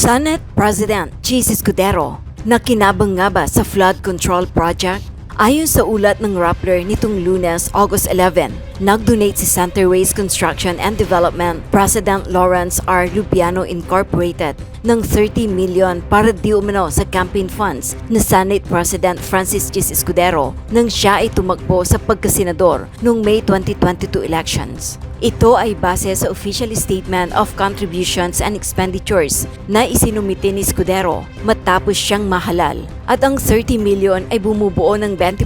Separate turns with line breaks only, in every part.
Senate President Chiz Escudero nakinabang nga ba sa flood control project? Ayon sa ulat ng Rappler nitong Lunes, August 11, nag-donate si Centerways Construction and Development President Lawrence R. Lupiano Incorporated ng 30 million para di umano sa campaign funds na Senate President Francis Chiz Escudero nang siya ay tumakbo sa pagkasenador noong May 2022 elections. Ito ay base sa official statement of contributions and expenditures na isinumite ni Escudero matapos siyang mahalal. At ang 30 million ay bumubuo ng 20%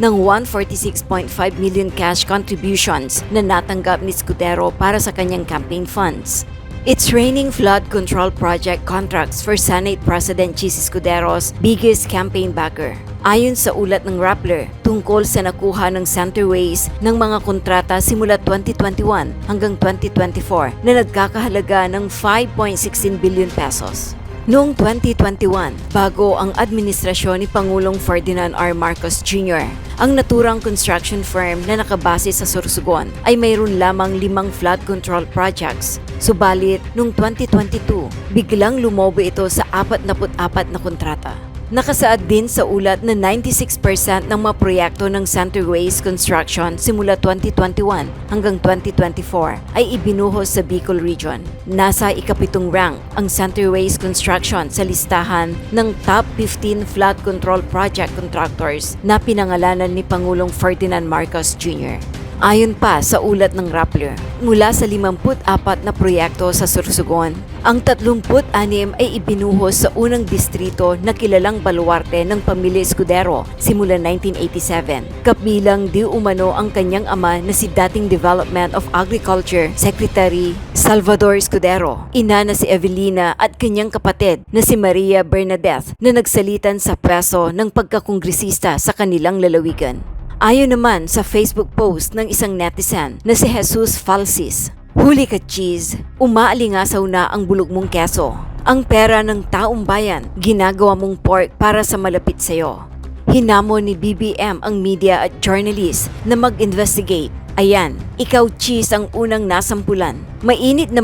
ng 146.5 million cash contributions na natanggap ni Escudero para sa kanyang campaign funds. It's raining flood control project contracts for Senate President Chiz Escudero's biggest campaign backer. Ayon sa ulat ng Rappler, tungkol sa nakuha ng Centerways ng mga kontrata simula 2021 hanggang 2024 na nagkakahalaga ng 5.16 billion pesos. Noong 2021, bago ang administrasyon ni Pangulong Ferdinand R. Marcos Jr., ang naturang construction firm na nakabase sa Sorsogon ay mayroon lamang 5 flood control projects. Subalit, noong 2022, biglang lumobo ito sa 44 na kontrata. Nakasaad din sa ulat na 96% ng mga proyekto ng Centerways Construction simula 2021 hanggang 2024 ay ibinuhos sa Bicol Region. Nasa ikapitong rank ang Centerways Construction sa listahan ng top 15 flood control project contractors na pinangalanan ni Pangulong Ferdinand Marcos Jr. Ayon pa sa ulat ng Rappler, mula sa 54 na proyekto sa Sorsogon, ang 36 ay ibinuhos sa unang distrito na kilalang baluarte ng pamilya Escudero simula 1987. Kabilang di umano ang kanyang ama na si dating Development of Agriculture Secretary Salvador Escudero, ina na si Evelina at kanyang kapatid na si Maria Bernadette na nagsalitan sa pwesto ng pagkakongresista sa kanilang lalawigan. Ayon naman sa Facebook post ng isang netizen na si Jesus Falsis, "Huli ka, Chiz, umaalingasaw na ang bulog mong keso. Ang pera ng taong bayan, ginagawa mong pork para sa malapit sa'yo." Hinamon ni BBM ang media at journalist na mag-investigate. Ayan, ikaw Chiz ang unang nasampulan. Mainit na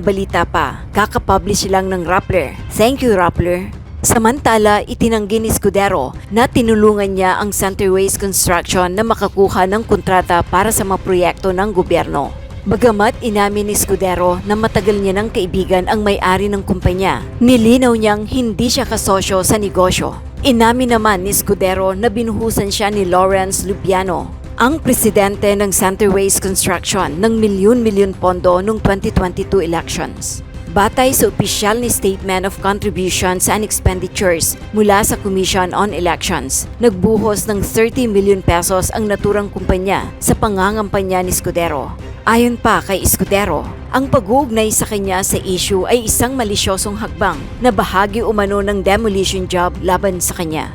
balita pa, kakapublish lang ng Rappler. Thank you, Rappler. Samantala, itinanggi ni Escudero na tinulungan niya ang Centerways Construction na makakuha ng kontrata para sa mga proyekto ng gobyerno. Bagamat inamin ni Escudero na matagal niya ng kaibigan ang may-ari ng kumpanya, nilinaw niyang hindi siya kasosyo sa negosyo. Inamin naman ni Escudero na binuhusan siya ni Lawrence Lupiano, ang presidente ng Centerways Construction ng milyon-milyon pondo noong 2022 elections. Batay sa opisyal ni Statement of Contributions and Expenditures mula sa Commission on Elections, nagbuhos ng 30 million pesos ang naturang kumpanya sa pangangampanya ni Escudero. Ayon pa kay Escudero, ang pag-uugnay sa kanya sa issue ay isang malisyosong hakbang na bahagi umano ng demolition job laban sa kanya.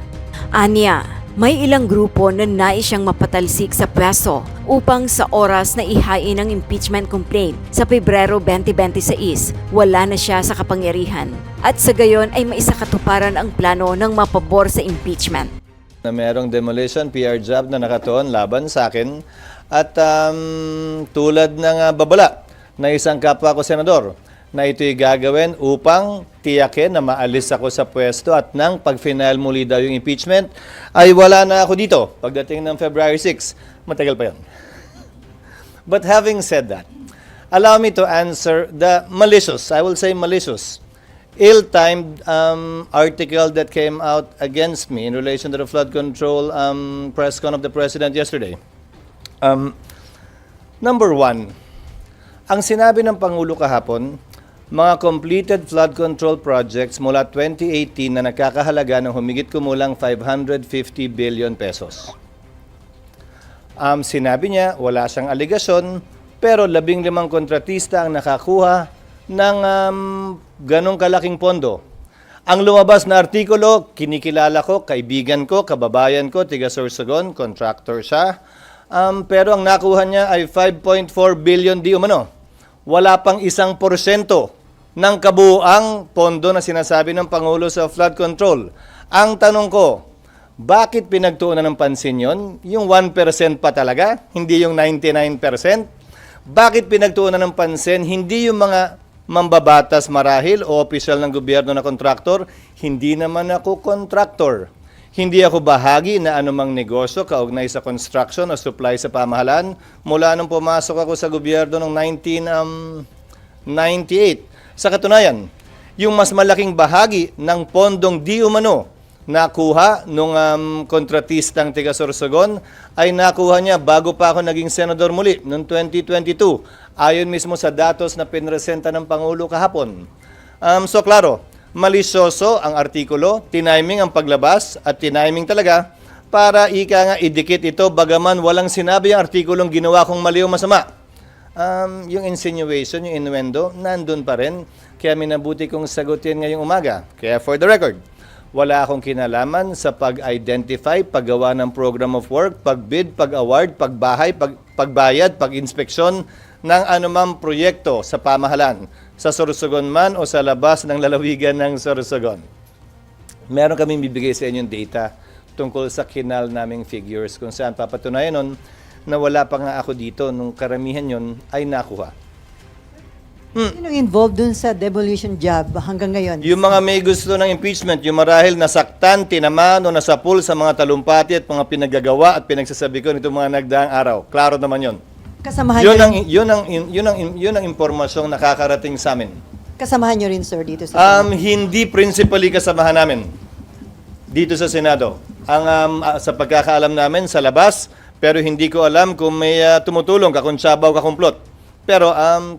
Anya, may ilang grupo na nais siyang mapatalsik sa pwesto upang sa oras na ihain ang impeachment complaint sa Pebrero 2026, wala na siya sa kapangyarihan. At sa gayon ay maisakatuparan ang plano ng mapabor sa impeachment.
Na mayroong demolition PR job na nakatuon laban sa akin at tulad ng babala na isang kapwa ko senador na ito'y gagawin upang tiyakin na maalis ako sa pwesto at nang pag-final muli daw yung impeachment, ay wala na ako dito pagdating ng February 6. Matagal pa yun. But having said that, allow me to answer the malicious, I will say malicious, ill-timed article that came out against me in relation to the flood control press con of the President yesterday. Number one, ang sinabi ng Pangulo kahapon, mga completed flood control projects mula 2018 na nakakahalaga ng humigit kumulang 550 billion pesos. Sinabi niya, wala siyang aligasyon, pero 15 kontratista ang nakakuha ng ganong kalaking pondo. Ang lumabas na artikulo, kinikilala ko, kaibigan ko, kababayan ko, tiga Sorsogon, contractor siya, pero ang nakuha niya ay 5.4 billion di umano. Wala pang 1% ng kabuuang pondo na sinasabi ng Pangulo sa flood control. Ang tanong ko, bakit pinagtuunan ng pansin yon? Yung 1% pa talaga, hindi yung 99%? Bakit pinagtuunan ng pansin, hindi yung mga mambabatas marahil o opisyal ng gobyerno na kontraktor. Hindi naman ako kontraktor. Hindi ako bahagi na anumang negosyo kaugnay sa construction o supply sa pamahalaan mula nung pumasok ako sa gobyerno noong 1998. Sa katunayan, yung mas malaking bahagi ng pondong di umano nakuha nung kontratistang tiga Sorsogon ay nakuha niya bago pa ako naging senador muli noong 2022. Ayon mismo sa datos na pinresenta ng Pangulo kahapon. So klaro, malisyoso ang artikulo, tiniming ang paglabas at tiniming talaga para ika nga idikit ito bagaman walang sinabi ang artikulong ginawa kong mali o masama. Yung insinuation, yung innuendo, nandun pa rin. Kaya minabuti kong sagutin ngayong umaga. Kaya for the record, wala akong kinalaman sa pag-identify, paggawa ng program of work, pag-bid, pag-award, pagbahay, pagbayad, pag-inspeksyon ng anumang proyekto sa pamahalaan, sa Sorsogon man o sa labas ng lalawigan ng Sorsogon. Meron kaming bibigay sa inyong data tungkol sa kinal naming figures kung saan papatunayan nun na wala pa nga ako dito nung karamihan yon ay nakuha.
Sino involved dun sa demolition job hanggang ngayon?
Yung mga may gusto ng impeachment, yung marahil nasaktan, tinamaan o nasapul sa mga talumpati at mga pinagagawa at pinagsasabi ko nitong mga nagdaang araw. Klaro naman yon.
Kasamahan
Yun ang impormasyong nakakarating sa amin.
Kasamahan nyo rin, sir, dito sa
Hindi principally kasamahan namin dito sa Senado. Sa pagkakaalam namin sa labas, pero hindi ko alam kung may tumutulong, kakuntsaba o kakumplot. Pero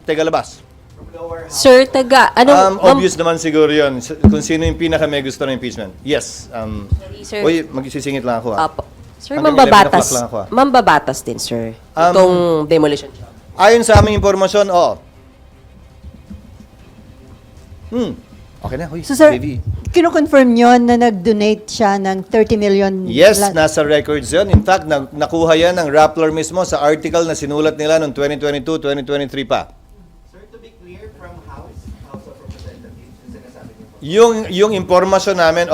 taga labas.
Sir,
Obvious naman siguro yun. Kung sino yung pinaka may gusto ng impeachment. Yes.
Sir.
Uy, magsisingit lang ako.
Apo. Sir,
Hanggang 11 o'clock lang ako,
mambabatas din, sir. Itong demolition job.
Ayon sa aming impormasyon, Okay na, huy,
So, sir,
baby.
kino-confirm nyo na nag-donate siya ng 30 million?
Yes, nasa records yun. In fact, nakuha yan ng Rappler mismo sa article na sinulat nila noong 2022, 2023 pa.
Sir, to be clear, from House of Representatives, yung sinasabi niyo po.
Yung impormasyon namin,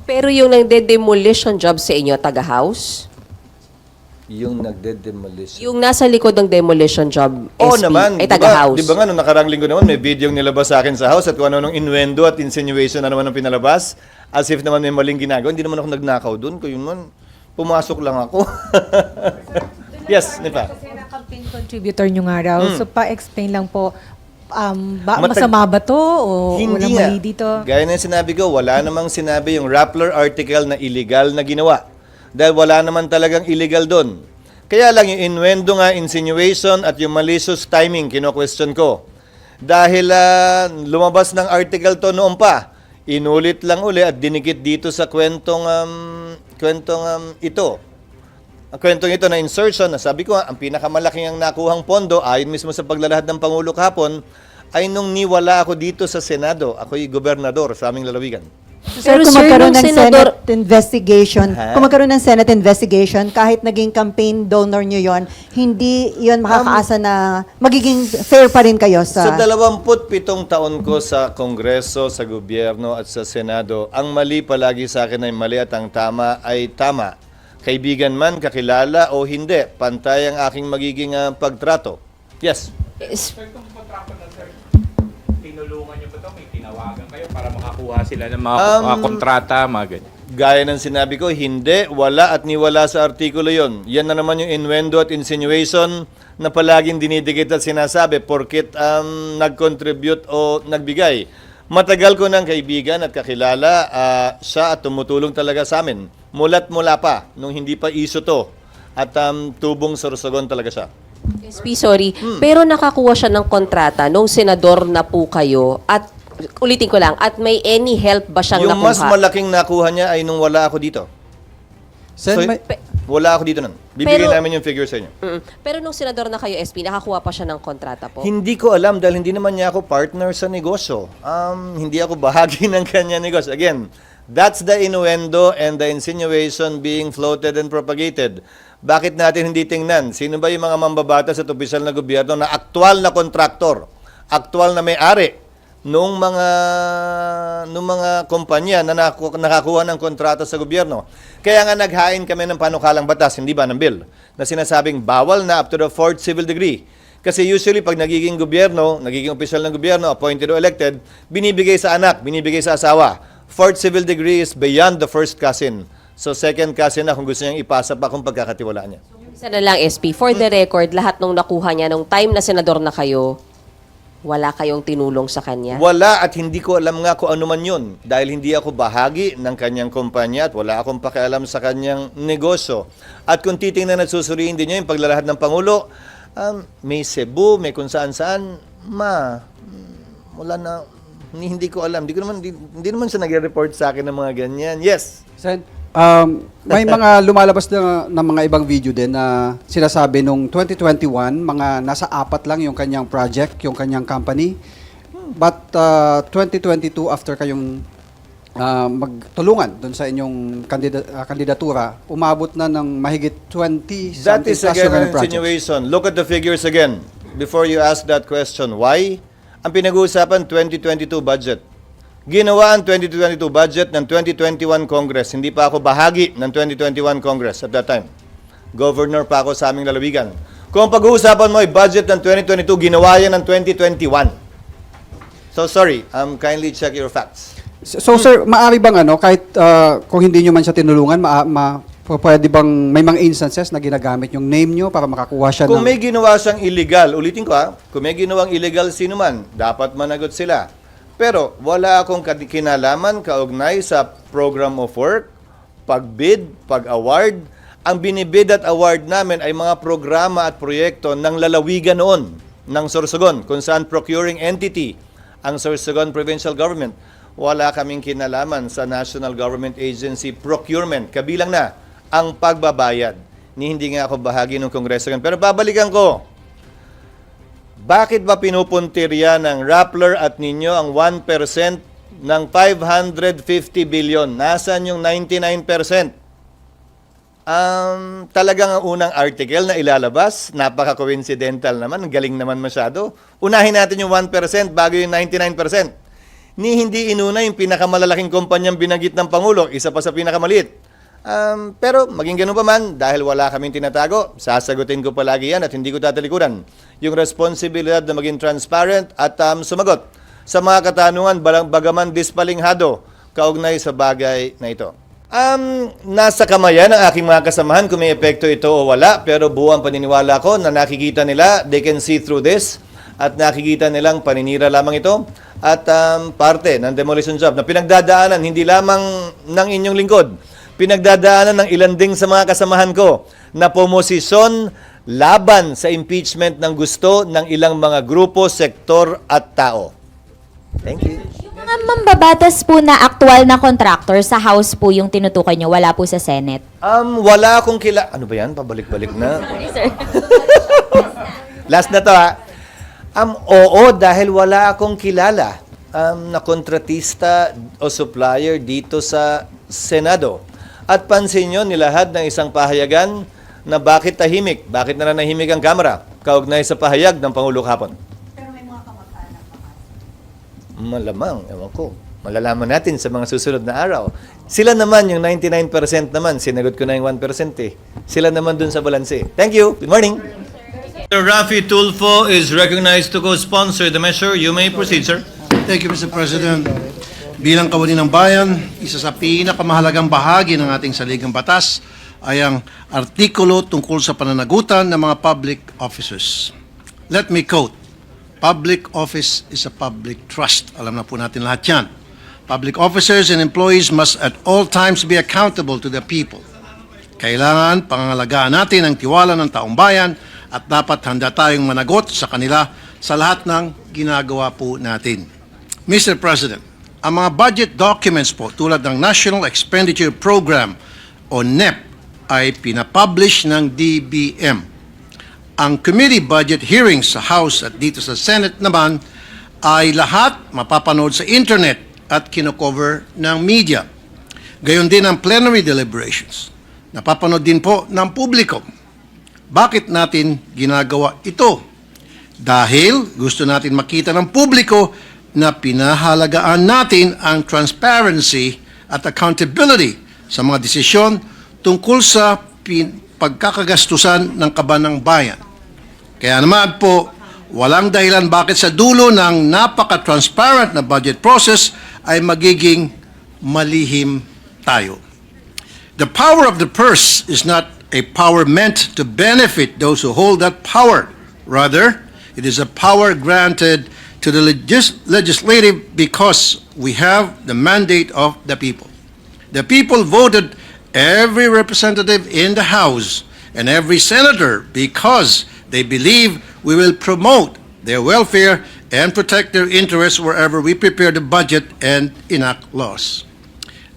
Pero yung nagde-demolition job sa inyo, taga-house?
yung nagde-demolition.
Yung nasa likod ng demolition job,
Oo
SP,
naman.
ay taga-house?
Di ba nga, nung nakarang linggo naman, may video yung nilabas sa akin sa house at kung ano nung innuendo at insinuation na naman ang pinalabas. As if naman may maling ginagawa. Hindi naman ako nagnakaw doon. Kaya yun, pumasok lang ako. Yes, Nipa.
Kasi na-campaign contributor nyo nga raw. So, pa-explain lang po,
Matag-
masama ba to o walang
nga.
mali dito?
Gaya na yung sinabi ko, wala namang sinabi yung Rappler article na illegal na ginawa. Dahil wala naman talagang illegal doon. Kaya lang yung innuendo nga, insinuation at yung malicious timing, kino-question ko. Dahil lumabas ng article to noon pa, inulit lang uli at dinikit dito sa kwentong ito. Ang kwentong ito na insertion, na sabi ko, ang pinakamalaking ang nakuhang pondo, ayon mismo sa paglalahad ng Pangulo kahapon, ay nung niwala ako dito sa Senado. Ako'y gobernador sa aming lalawigan.
Sir,
Pero
kung
sir,
magkaroon
nung
ng
senador-
Senate investigation,
Ha?
kung magkaroon ng Senate investigation, kahit naging campaign donor nyo yon, hindi yon makakaasa na magiging fair pa rin kayo
Sa
sa...
27 taon ko sa Kongreso, sa gobyerno at sa Senado, ang mali palagi sa akin ay mali at ang tama ay tama. Kaibigan man, kakilala o hindi, pantay ang aking magiging pagtrato. Yes.
Sir, kung kontrako na sir, tinulungan niyo ba ito? May tinawagan kayo para makakuha sila ng mga kontrata, mga ganyan.
Gaya ng sinabi ko, hindi, wala at niwala sa artikulo yon. Yan na naman yung innuendo at insinuation na palaging dinidikit at sinasabi porkit nag-contribute o nagbigay. Matagal ko ng kaibigan at kakilala siya at tumutulong talaga sa amin. Mula't mula pa, nung hindi pa iso to. At tubong Sorsogon talaga siya.
SP, sorry. Pero nakakuha siya ng kontrata nung senador na po kayo at ulitin ko lang, at may any help ba siyang
Yung mas
nakuha?
malaking nakuha niya ay nung wala ako dito.
Sen, may-
Wala ako dito nun. Bibigay
Pero-
namin yung figure sa inyo.
Pero nung senador na kayo, SP, nakakuha pa siya ng kontrata po?
Hindi ko alam dahil hindi naman niya ako partner sa negosyo. Hindi ako bahagi ng kanya negosyo. Again, that's the innuendo and the insinuation being floated and propagated. Bakit natin hindi tingnan? Sino ba yung mga mambabatas at opisyal na gobyerno na aktual na kontraktor, aktual na may-ari nung mga kumpanya na nakakuha ng kontrata sa gobyerno? Kaya nga naghain kami ng panukalang batas, hindi ba ng bill, na sinasabing bawal na up to the 4th civil degree Kasi usually pag nagiging gobyerno, nagiging opisyal ng gobyerno, appointed or elected, binibigay sa anak, binibigay sa asawa. Fourth civil degree is beyond the first cousin. So second cousin na kung gusto niyang ipasa pa kung pagkakatiwalaan niya.
Isa na lang, SP. For the record, lahat nung nakuha niya nung time na senador na kayo, wala kayong tinulong sa kanya?
Wala at hindi ko alam nga kung ano man yun. Dahil hindi ako bahagi ng kanyang kumpanya at wala akong pakialam sa kanyang negosyo. At kung titingnan at susuriin din niyo yung paglalahad ng Pangulo, may Cebu, may kung saan-saan, wala na, hindi ko alam. Hindi naman siya nag-report sa akin ng mga ganyan. Yes.
Sen, may mga lumalabas na mga ibang video din na sinasabi nung 2021, mga nasa 4 lang yung kanyang project, yung kanyang company. But 2022, after kayong magtulungan doon sa inyong kandidatura, umabot na ng mahigit 20
That is
plus
again
yung
an
projects.
insinuation. Look at the figures again before you ask that question. Why? Ang pinag-uusapan, 2022 budget. Ginawa ang 2022 budget ng 2021 Congress. Hindi pa ako bahagi ng 2021 Congress at that time. Governor pa ako sa aming lalawigan. Kung pag-uusapan mo ay budget ng 2022, ginawa yan ng 2021. So sorry, kindly check your facts.
So sir, maaari bang kahit kung hindi nyo man siya tinulungan, pwede bang may mga instances na ginagamit yung name nyo para makakuha siya
Kung
ng...
may ginawa siyang illegal, ulitin ko kung may ginawang illegal sino man, dapat managot sila. Pero wala akong kinalaman kaugnay sa program of work, pagbid, pag-award. Ang binibid at award namin ay mga programa at proyekto ng lalawigan noon, ng Sorsogon, kung saan procuring entity ang Sorsogon Provincial Government. Wala kaming kinalaman sa National Government Agency procurement. Kabilang na ang pagbabayad. Hindi nga ako bahagi ng Kongreso. Pero babalikan ko. Bakit ba pinupuntirya ng Rappler at ninyo ang 1% ng 550 billion? Nasaan yung 99%? Talagang ang unang article na ilalabas, napaka-coincidental naman, galing naman masyado. Unahin natin yung 1% bago yung 99%. Hindi inuna yung pinakamalalaking kumpanyang binanggit ng Pangulo, isa pa sa pinakamaliit. Pero maging ganun pa man, dahil wala kaming tinatago, sasagutin ko palagi yan at hindi ko tatalikuran. Yung responsibilidad na maging transparent at sumagot sa mga katanungan bagaman dispalinghado kaugnay sa bagay na ito. Nasa kamayan ng aking mga kasamahan kung may epekto ito o wala, pero buwang paniniwala ko na nakikita nila, they can see through this, at nakikita nilang paninira lamang ito at parte ng demolition job na pinagdadaanan hindi lamang ng inyong lingkod, pinagdadaanan ng ilan ding sa mga kasamahan ko na pumosisyon laban sa impeachment ng gusto ng ilang mga grupo, sektor at tao. Thank you.
Yung mga mambabatas po na aktual na contractor sa House po yung tinutukoy nyo, wala po sa Senate?
Wala akong Ano ba yan? Pabalik-balik na.
Sir.
Last na to oo, dahil wala akong kilala na kontratista o supplier dito sa Senado. At pansin nyo, nilahad ng isang pahayagan na bakit tahimik, bakit nananahimik ang Kamara, kaugnay sa pahayag ng Pangulo kahapon.
Pero may mga kamag-anak pa.
Malamang, ewan ko. Malalaman natin sa mga susunod na araw. Sila naman, yung 99% naman, sinagot ko na yung 1% eh. Sila naman dun sa balanse. Thank you. Good morning. Sir Rafi Tulfo is recognized to co-sponsor the measure. You may proceed, sir.
Thank you, Mr. President. Bilang kawani ng bayan, isa sa pinakamahalagang bahagi ng ating saligang batas ay ang artikulo tungkol sa pananagutan ng mga public officers. Let me quote, "Public office is a public trust." Alam na po natin lahat yan. Public officers and employees must at all times be accountable to the people. Kailangan pangangalagaan natin ang tiwala ng taong bayan at dapat handa tayong managot sa kanila sa lahat ng ginagawa po natin. Mr. President, ang mga budget documents po tulad ng National Expenditure Program o NEP ay pinapublish ng DBM. Ang committee budget hearings sa House at dito sa Senate naman ay lahat mapapanood sa internet at kinocover ng media. Gayon din ang plenary deliberations. Napapanood din po ng publiko. Bakit natin ginagawa ito? Dahil gusto natin makita ng publiko na pinahalagaan natin ang transparency at accountability sa mga desisyon tungkol sa pagkakagastusan ng kaban ng bayan. Kaya naman po, walang dahilan bakit sa dulo ng napaka-transparent na budget process ay magiging malihim tayo. The power of the purse is not a power meant to benefit those who hold that power. Rather, it is a power granted to the legislative because we have the mandate of the people. The people voted every representative in the House and every senator because they believe we will promote their welfare and protect their interests wherever we prepare the budget and enact laws.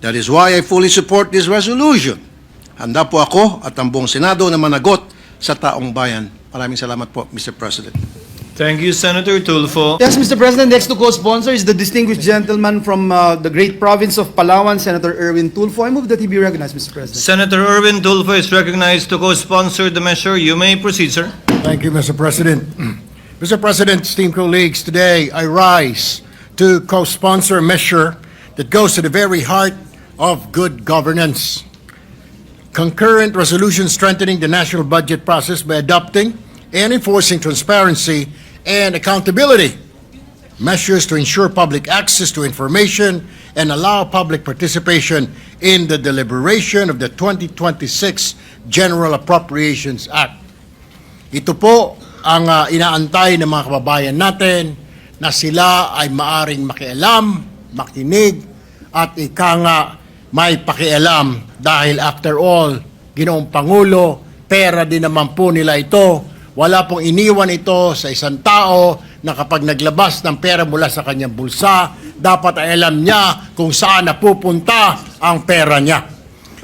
That is why I fully support this resolution. Handa po ako at ang buong Senado na managot sa taong bayan. Maraming salamat po, Mr. President.
Thank you, Senator Tulfo.
Yes, Mr. President, next to co-sponsor is the distinguished gentleman from the great province of Palawan, Senator Erwin Tulfo. I move that he be recognized, Mr. President.
Senator Erwin Tulfo is recognized to co-sponsor the measure. You may proceed, sir.
Thank you, Mr. President. Mr. President, esteemed colleagues, today I rise to co-sponsor a measure that goes to the very heart of good governance. Concurrent resolution strengthening the national budget process by adopting and enforcing transparency and accountability, measures to ensure public access to information and allow public participation in the deliberation of the 2026 General Appropriations Act. Ito po ang inaantay ng mga kababayan natin na sila ay maaring makialam, makinig, at ika nga may pakialam dahil after all, Ginoong Pangulo, pera din naman po nila ito. Wala pong iniwan ito sa isang tao na kapag naglabas ng pera mula sa kanyang bulsa, dapat ay alam niya kung saan napupunta ang pera niya.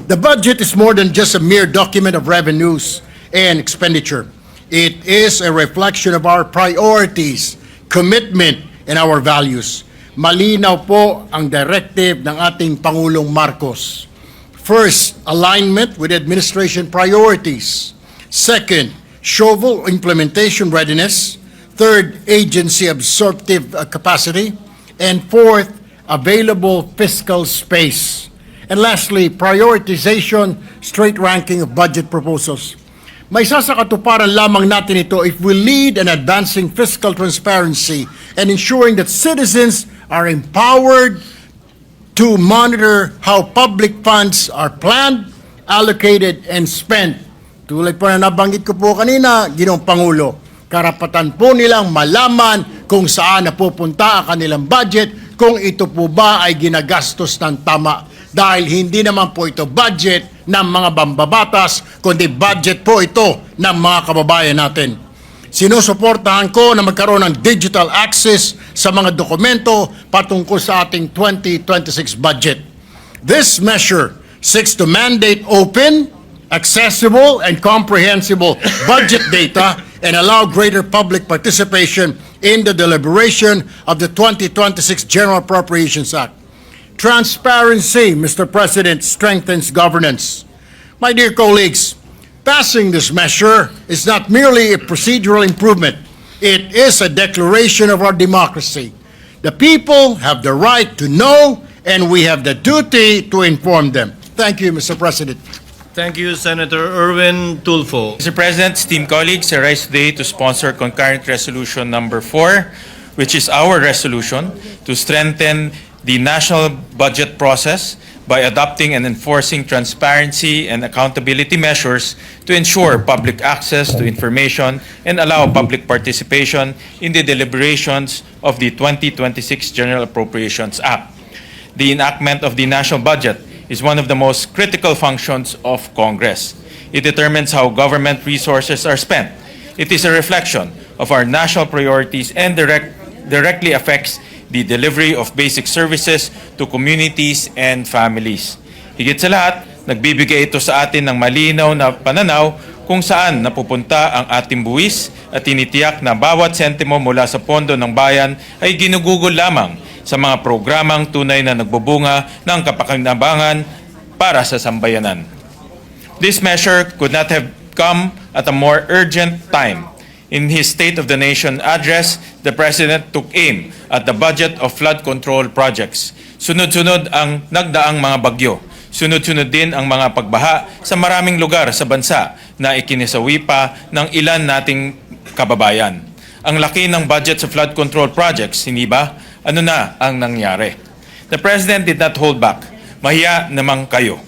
The budget is more than just a mere document of revenues and expenditure. It is a reflection of our priorities, commitment, and our values. Malinaw po ang directive ng ating Pangulong Marcos. First, alignment with administration priorities. Second, shovel implementation readiness. Third, agency absorptive capacity. And fourth, available fiscal space. And lastly, prioritization, straight ranking of budget proposals. May sasakatuparan lamang natin ito if we lead in advancing fiscal transparency and ensuring that citizens are empowered to monitor how public funds are planned, allocated, and spent. Tulad po na nabanggit ko po kanina, Ginoong Pangulo, karapatan po nilang malaman kung saan napupunta ang kanilang budget, kung ito po ba ay ginagastos ng tama. Dahil hindi naman po ito budget ng mga mambabatas, kundi budget po ito ng mga kababayan natin. Sinusuportahan ko na magkaroon ng digital access sa mga dokumento patungkol sa ating 2026 budget. This measure seeks to mandate open, accessible, and comprehensible budget data and allow greater public participation in the deliberation of the 2026 General Appropriations Act. Transparency, Mr. President, strengthens governance. My dear colleagues, passing this measure is not merely a procedural improvement. It is a declaration of our democracy. The people have the right to know, and we have the duty to inform them. Thank you, Mr. President.
Thank you, Senator Erwin Tulfo.
Mr. President, esteemed colleagues, I rise today to sponsor concurrent resolution number 4, which is our resolution to strengthen the national budget process by adopting and enforcing transparency and accountability measures to ensure public access to information and allow public participation in the deliberations of the 2026 General Appropriations Act. The enactment of the national budget is one of the most critical functions of Congress. It determines how government resources are spent. It is a reflection of our national priorities and directly affects the delivery of basic services to communities and families. Higit sa lahat, nagbibigay ito sa atin ng malinaw na pananaw kung saan napupunta ang ating buwis at tinitiyak na bawat sentimo mula sa pondo ng bayan ay ginugugol lamang sa mga programang tunay na nagbubunga ng kapakinabangan para sa sambayanan. This measure could not have come at a more urgent time. In his State of the Nation address, the President took aim at the budget of flood control projects. Sunod-sunod ang nagdaang mga bagyo. Sunod-sunod din ang mga pagbaha sa maraming lugar sa bansa na ikinisawi pa ng ilan nating kababayan. Ang laki ng budget sa flood control projects, hindi ba? Ano na ang nangyari? The President did not hold back. Mahiya naman kayo.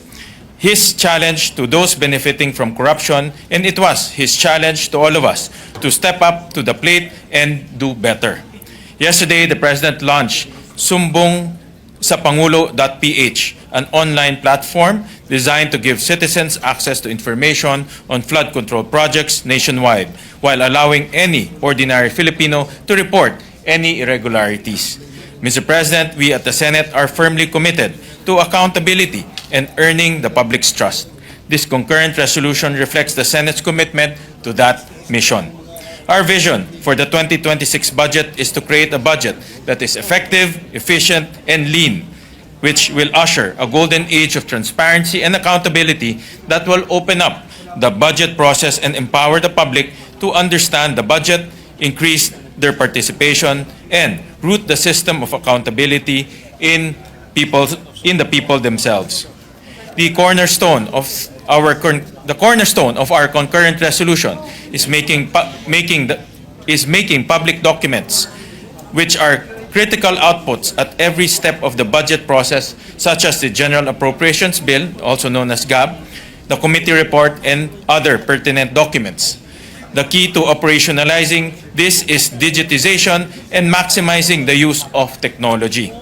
His challenge to those benefiting from corruption, and it was his challenge to all of us to step up to the plate and do better. Yesterday, the President launched Sumbong sa Pangulo.ph, an online platform designed to give citizens access to information on flood control projects nationwide, while allowing any ordinary Filipino to report any irregularities. Mr. President, we at the Senate are firmly committed to accountability and earning the public's trust. This concurrent resolution reflects the Senate's commitment to that mission. Our vision for the 2026 budget is to create a budget that is effective, efficient, and lean, which will usher a golden age of transparency and accountability that will open up the budget process and empower the public to understand the budget, increase their participation, and root the system of accountability in the people themselves. The cornerstone of our concurrent resolution is making public documents, which are critical outputs at every step of the budget process, such as the General Appropriations Bill, also known as GAB, the committee report, and other pertinent documents. The key to operationalizing this is digitization and maximizing the use of technology.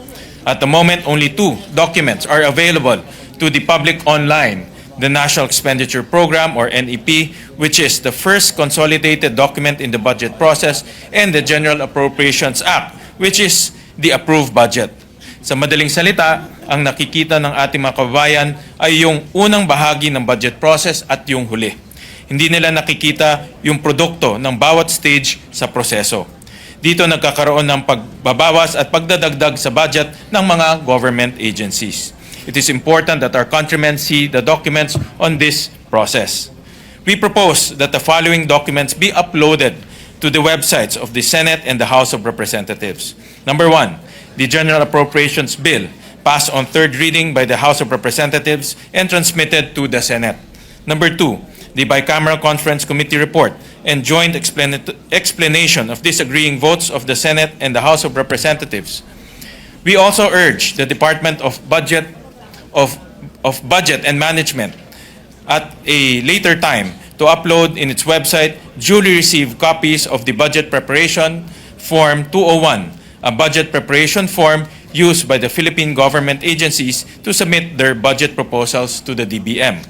At the moment, only 2 documents are available to the public online: the National Expenditure Program, or NEP, which is the first consolidated document in the budget process, and the General Appropriations Act, which is the approved budget. Sa madaling salita, ang nakikita ng ating mga kababayan ay yung unang bahagi ng budget process at yung huli. Hindi nila nakikita yung produkto ng bawat stage sa proseso. Dito nagkakaroon ng pagbabawas at pagdadagdag sa budget ng mga government agencies. It is important that our countrymen see the documents on this process. We propose that the following documents be uploaded to the websites of the Senate and the House of Representatives. Number 1, the General Appropriations Bill, passed on 3rd reading by the House of Representatives and transmitted to the Senate. Number 2, the Bicameral Conference Committee report and joint explanation of disagreeing votes of the Senate and the House of Representatives. We also urge the Department of Budget and Management at a later time to upload in its website duly received copies of the Budget Preparation Form 201, a budget preparation form used by the Philippine government agencies to submit their budget proposals to the DBM.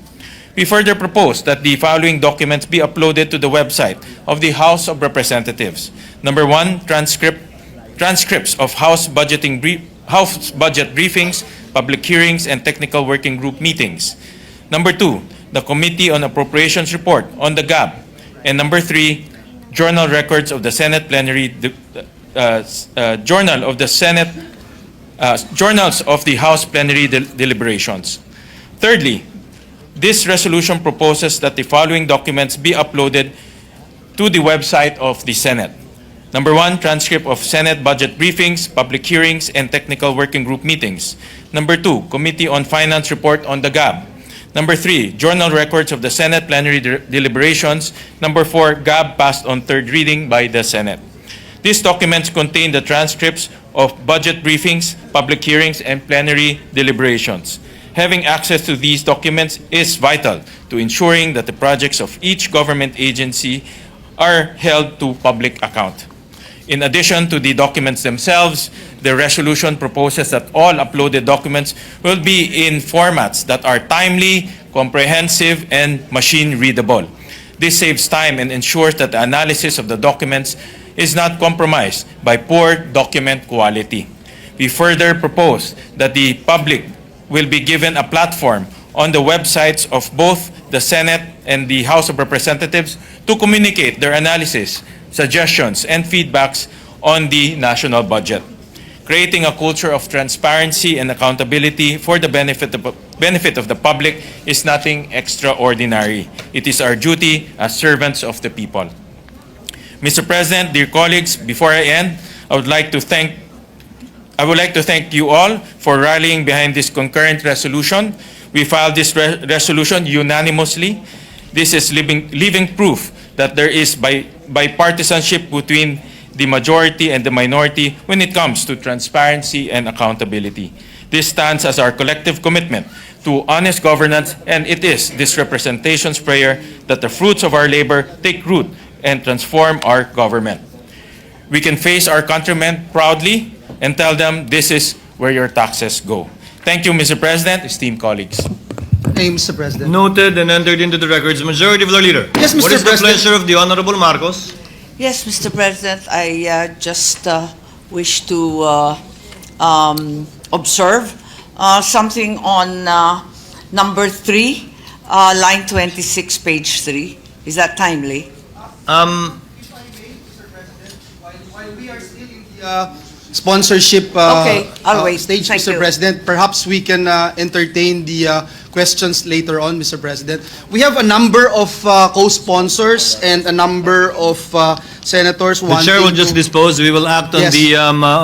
We further propose that the following documents be uploaded to the website of the House of Representatives. Number 1, transcripts of House budget briefings, public hearings, and technical working group meetings. Number 2, the Committee on Appropriations report on the GAB. And number 3, journal records of the Senate plenary, journals of the House plenary deliberations. Thirdly, this resolution proposes that the following documents be uploaded to the website of the Senate. Number 1, transcript of Senate budget briefings, public hearings, and technical working group meetings. Number 2, Committee on Finance report on the GAB. Number 3, journal records of the Senate plenary deliberations. Number 4, GAB passed on 3rd reading by the Senate. These documents contain the transcripts of budget briefings, public hearings, and plenary deliberations. Having access to these documents is vital to ensuring that the projects of each government agency are held to public account. In addition to the documents themselves, the resolution proposes that all uploaded documents will be in formats that are timely, comprehensive, and machine-readable. This saves time and ensures that the analysis of the documents is not compromised by poor document quality. We further propose that the public will be given a platform on the websites of both the Senate and the House of Representatives to communicate their analysis, suggestions, and feedbacks on the national budget. Creating a culture of transparency and accountability for the benefit of the public is nothing extraordinary. It is our duty as servants of the people. Mr. President, dear colleagues, before I end, I would like to thank you all for rallying behind this concurrent resolution. We filed this resolution unanimously. This is living proof that there is bipartisanship between the majority and the minority when it comes to transparency and accountability. This stands as our collective commitment to honest governance, and it is this representation's prayer that the fruits of our labor take root and transform our government. We can face our countrymen proudly and tell them this is where your taxes go. Thank you, Mr. President, esteemed colleagues.
Hey, Mr. President.
Noted and entered into the records. Majority Floor Leader.
Yes, Mr.
What is the
President.
pleasure of the Honorable Marcos?
Yes, Mr. President, I just wish to observe something on number 3, line 26, page 3. Is that timely?
While we are still in the sponsorship
Okay, I'll wait.
stage,
Thank
Mr.
you.
President, perhaps we can entertain the questions later on, Mr. President. We have a number of co-sponsors and a number of senators
The
wanting
Chair will just
to...
dispose. We will act on
Yes.
the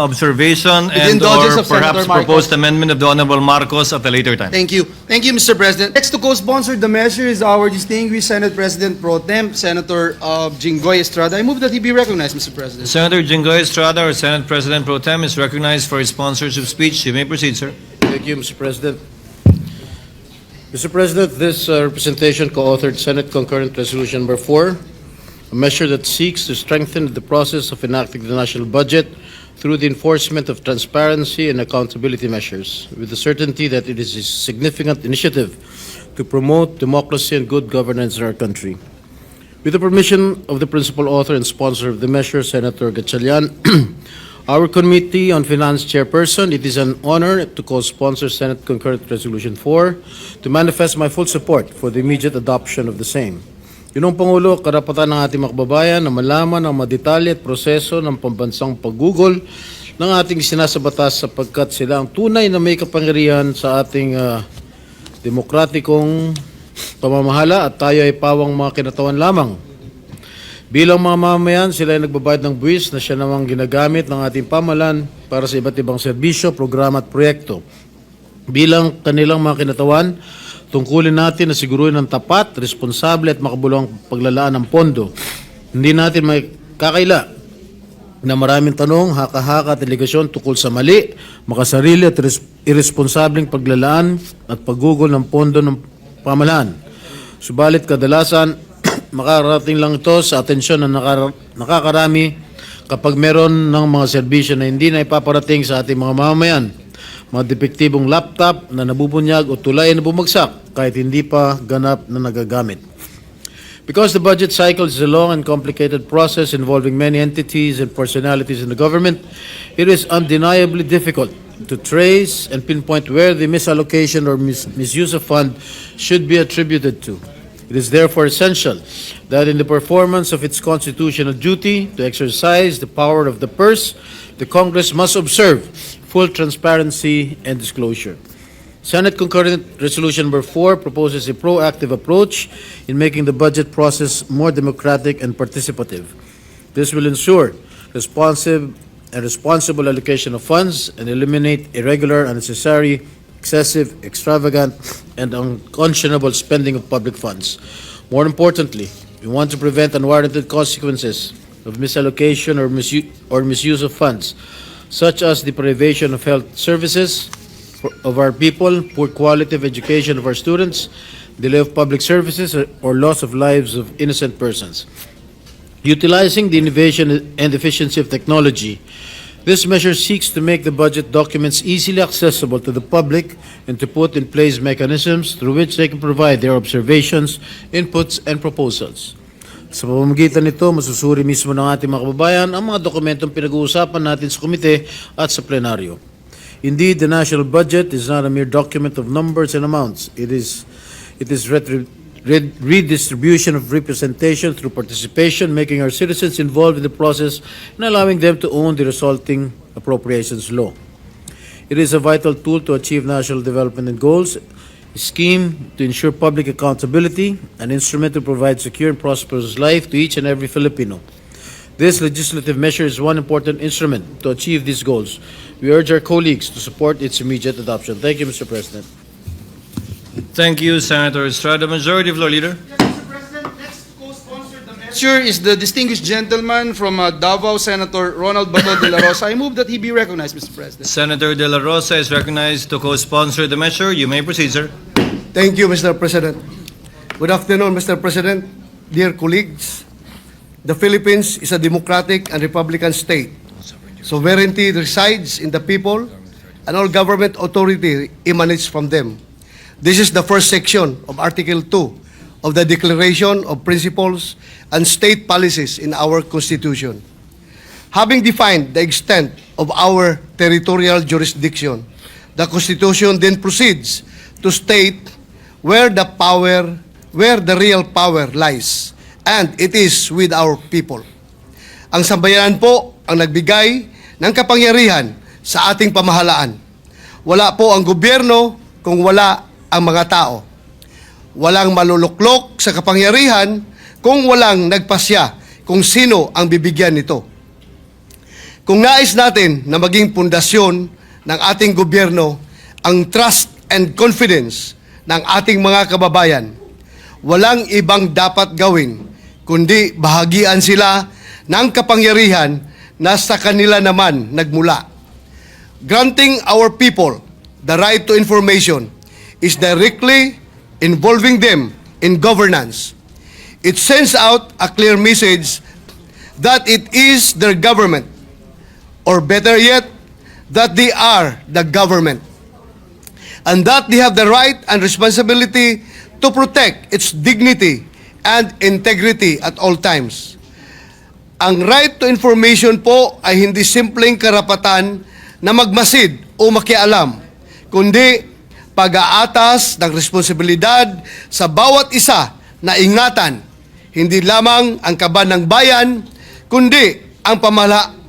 observation
the
and
indulgence
or
of Senator
perhaps
Marcos.
proposed amendment of the Honorable Marcos at a later time.
Thank you. Thank you, Mr. President. Next to co-sponsor the measure is our distinguished Senate President Pro Tem, Senator Jinggoy Estrada. I move that he be recognized, Mr. President.
Senator Jinggoy Estrada, our Senate President Pro Tem, is recognized for his sponsorship speech. You may proceed, sir.
Thank you, Mr. President. Mr. President, this representation co-authored Senate Concurrent Resolution Number 4, a measure that seeks to strengthen the process of enacting the national budget through the enforcement of transparency and accountability measures, with the certainty that it is a significant initiative to promote democracy and good governance in our country. With the permission of the principal author and sponsor of the measure, Senator Gatchalian, our Committee on Finance Chairperson, it is an honor to co-sponsor Senate Concurrent Resolution 4 to manifest my full support for the immediate adoption of the same. Yun ang Pangulo, karapatan ng ating mga kababayan na malaman ang madetalye at proseso ng pambansang paggugol ng ating sinasabatas sapagkat sila ang tunay na may kapangyarihan sa ating demokratikong pamamahala at tayo ay pawang mga kinatawan lamang. Bilang mga mamamayan, sila ay nagbabayad ng buwis na siya namang ginagamit ng ating pamahalaan para sa iba't ibang serbisyo, programa at proyekto. Bilang kanilang mga kinatawan, tungkulin natin na siguruhin ng tapat, responsable at makabuluhang paglalaan ng pondo. Hindi natin may kakaila na maraming tanong, haka-haka at delegasyon tungkol sa mali, makasarili at irresponsableng paglalaan at paggugol ng pondo ng pamahalaan. Subalit kadalasan, makarating lang ito sa atensyon ng nakakarami kapag meron ng mga serbisyo na hindi na ipaparating sa ating mga mamamayan. Mga depektibong laptop na nabubunyag o tulay na bumagsak kahit hindi pa ganap na nagagamit. Because the budget cycle is a long and complicated process involving many entities and personalities in the government, it is undeniably difficult to trace and pinpoint where the misallocation or misuse of fund should be attributed to. It is therefore essential that in the performance of its constitutional duty to exercise the power of the purse, the Congress must observe full transparency and disclosure. Senate Concurrent Resolution Number 4 proposes a proactive approach in making the budget process more democratic and participative. This will ensure responsive and responsible allocation of funds and eliminate irregular, unnecessary, excessive, extravagant, and unconscionable spending of public funds. More importantly, we want to prevent unwarranted consequences of misallocation or misuse of funds, such as deprivation of health services of our people, poor quality of education of our students, delay of public services, or loss of lives of innocent persons. Utilizing the innovation and efficiency of technology, this measure seeks to make the budget documents easily accessible to the public and to put in place mechanisms through which they can provide their observations, inputs, and proposals. Sa pamamagitan nito, masusuri mismo ng ating mga kababayan ang mga dokumentong pinag-uusapan natin sa komite at sa plenaryo. Indeed, the national budget is not a mere document of numbers and amounts. It is redistribution of representation through participation, making our citizens involved in the process and allowing them to own the resulting appropriations law. It is a vital tool to achieve national development and goals, a scheme to ensure public accountability, an instrument to provide secure and prosperous life to each and every Filipino. This legislative measure is one important instrument to achieve these goals. We urge our colleagues to support its immediate adoption. Thank you, Mr. President.
Thank you, Senator Estrada. Majority Floor Leader.
Mr. President, next co-sponsor the measure. gesture is the distinguished gentleman from Davao, Senator Ronald Bato de la Rosa. I move that he be recognized, Mr. President.
Senator De La Rosa is recognized to co-sponsor the measure. You may proceed, sir.
Thank you, Mr. President. Good afternoon, Mr. President, dear colleagues. The Philippines is a democratic and republican state. Sovereignty resides in the people, and all government authority emanates from them. This is the first section of Article 2 of the Declaration of Principles and State Policies in our Constitution. Having defined the extent of our territorial jurisdiction, the Constitution then proceeds to state where the real power lies, and it is with our people. Ang sambayanan po ang nagbigay ng kapangyarihan sa ating pamahalaan. Wala po ang gobyerno kung wala ang mga tao. Walang maluluklok sa kapangyarihan kung walang nagpasya kung sino ang bibigyan nito. Kung nais natin na maging pundasyon ng ating gobyerno ang trust and confidence ng ating mga kababayan, walang ibang dapat gawin kundi bahagian sila ng kapangyarihan na sa kanila naman nagmula. Granting our people the right to information is directly involving them in governance. It sends out a clear message that it is their government, or better yet, that they are the government, and that they have the right and responsibility to protect its dignity and integrity at all times. Ang right to information po ay hindi simpleng karapatan na magmasid o makialam, kundi pag-aatas ng responsibilidad sa bawat isa na ingatan hindi lamang ang kaban ng bayan, kundi ang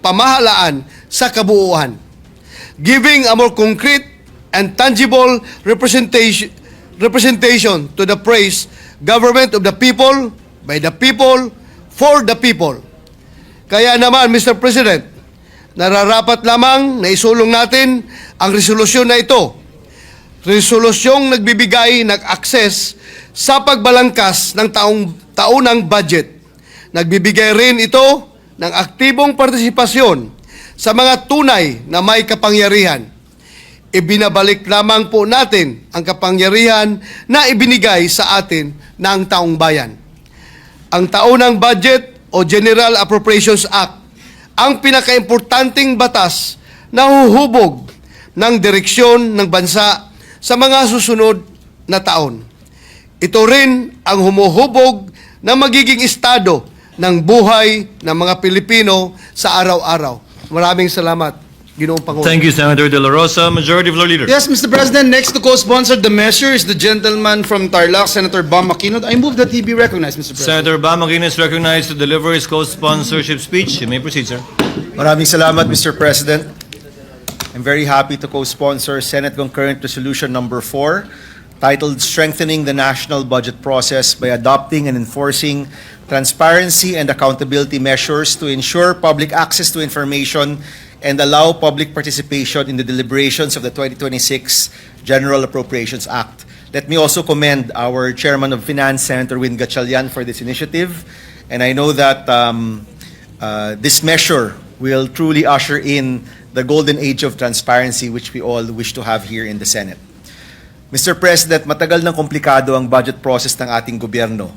pamahalaan sa kabuuan. Giving a more concrete and tangible representation to the phrase, government of the people, by the people, for the people. Kaya naman, Mr. President, nararapat lamang na isulong natin ang resolusyon na ito. Resolusyong nagbibigay ng access sa pagbalangkas ng taunang budget. Nagbibigay rin ito ng aktibong partisipasyon sa mga tunay na may kapangyarihan. Ibinabalik lamang po natin ang kapangyarihan na ibinigay sa atin ng taong bayan. Ang taunang budget o General Appropriations Act ang pinakaimportanteng batas na huhubog ng direksyon ng bansa sa mga susunod na taon. Ito rin ang humuhubog na magiging estado ng buhay ng mga Pilipino sa araw-araw. Maraming salamat.
Thank you, Senator De La Rosa. Majority Floor Leader.
Yes, Mr. President, next to co-sponsor the measure is the gentleman from Tarlac, Senator Bam Aquino. I move that he be recognized, Mr. President.
Senator Bam Aquino is recognized to deliver his co-sponsorship speech. You may proceed, sir.
Maraming salamat, Mr. President. I'm very happy to co-sponsor Senate Concurrent Resolution Number 4, titled Strengthening the National Budget Process by Adopting and Enforcing Transparency and Accountability Measures to Ensure Public Access to Information and Allow Public Participation in the Deliberations of the 2026 General Appropriations Act. Let me also commend our Chairman of Finance, Senator Win Gatchalian, for this initiative. And I know that this measure will truly usher in the golden age of transparency which we all wish to have here in the Senate. Mr. President, matagal ng komplikado ang budget process ng ating gobyerno.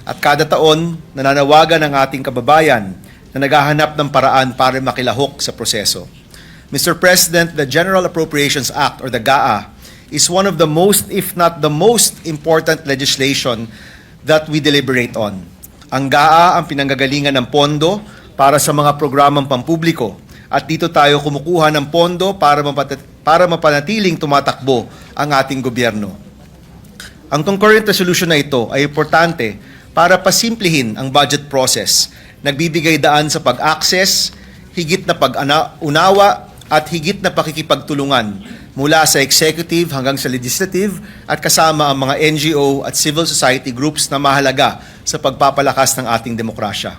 At kada taon, nananawagan ang ating kababayan na naghahanap ng paraan para makilahok sa proseso. Mr. President, the General Appropriations Act, or the GAA, is one of the most, if not the most important legislation that we deliberate on. Ang GAA ang pinanggagalingan ng pondo para sa mga programang pampubliko, at dito tayo kumukuha ng pondo para mapanatiling tumatakbo ang ating gobyerno. Ang concurrent resolution na ito ay importante para pasimplihin ang budget process. Nagbibigay daan sa pag-access, higit na pag-unawa at higit na pakikipagtulungan mula sa executive hanggang sa legislative at kasama ang mga NGO at civil society groups na mahalaga sa pagpapalakas ng ating demokrasya.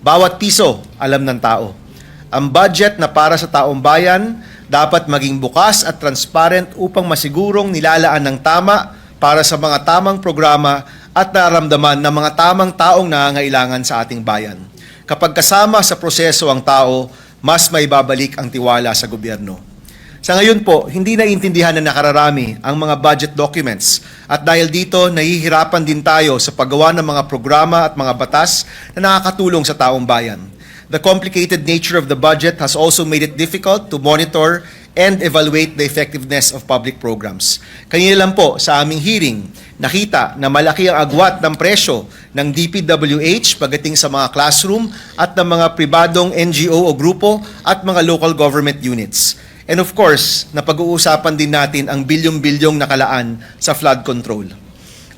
Bawat piso, alam ng tao. Ang budget na para sa taong bayan dapat maging bukas at transparent upang masigurong nilalaan ng tama para sa mga tamang programa at nararamdaman ng mga tamang taong nangangailangan sa ating bayan. Kapag kasama sa proseso ang tao, mas may babalik ang tiwala sa gobyerno. Sa ngayon po, hindi naiintindihan na nakararami ang mga budget documents at dahil dito, nahihirapan din tayo sa paggawa ng mga programa at mga batas na nakakatulong sa taong bayan. The complicated nature of the budget has also made it difficult to monitor and evaluate the effectiveness of public programs. Kanina lang po sa aming hearing, nakita na malaki ang agwat ng presyo ng DPWH pagdating sa mga classroom at ng mga pribadong NGO o grupo at mga local government units. And of course, napag-uusapan din natin ang bilyong-bilyong nakalaan sa flood control.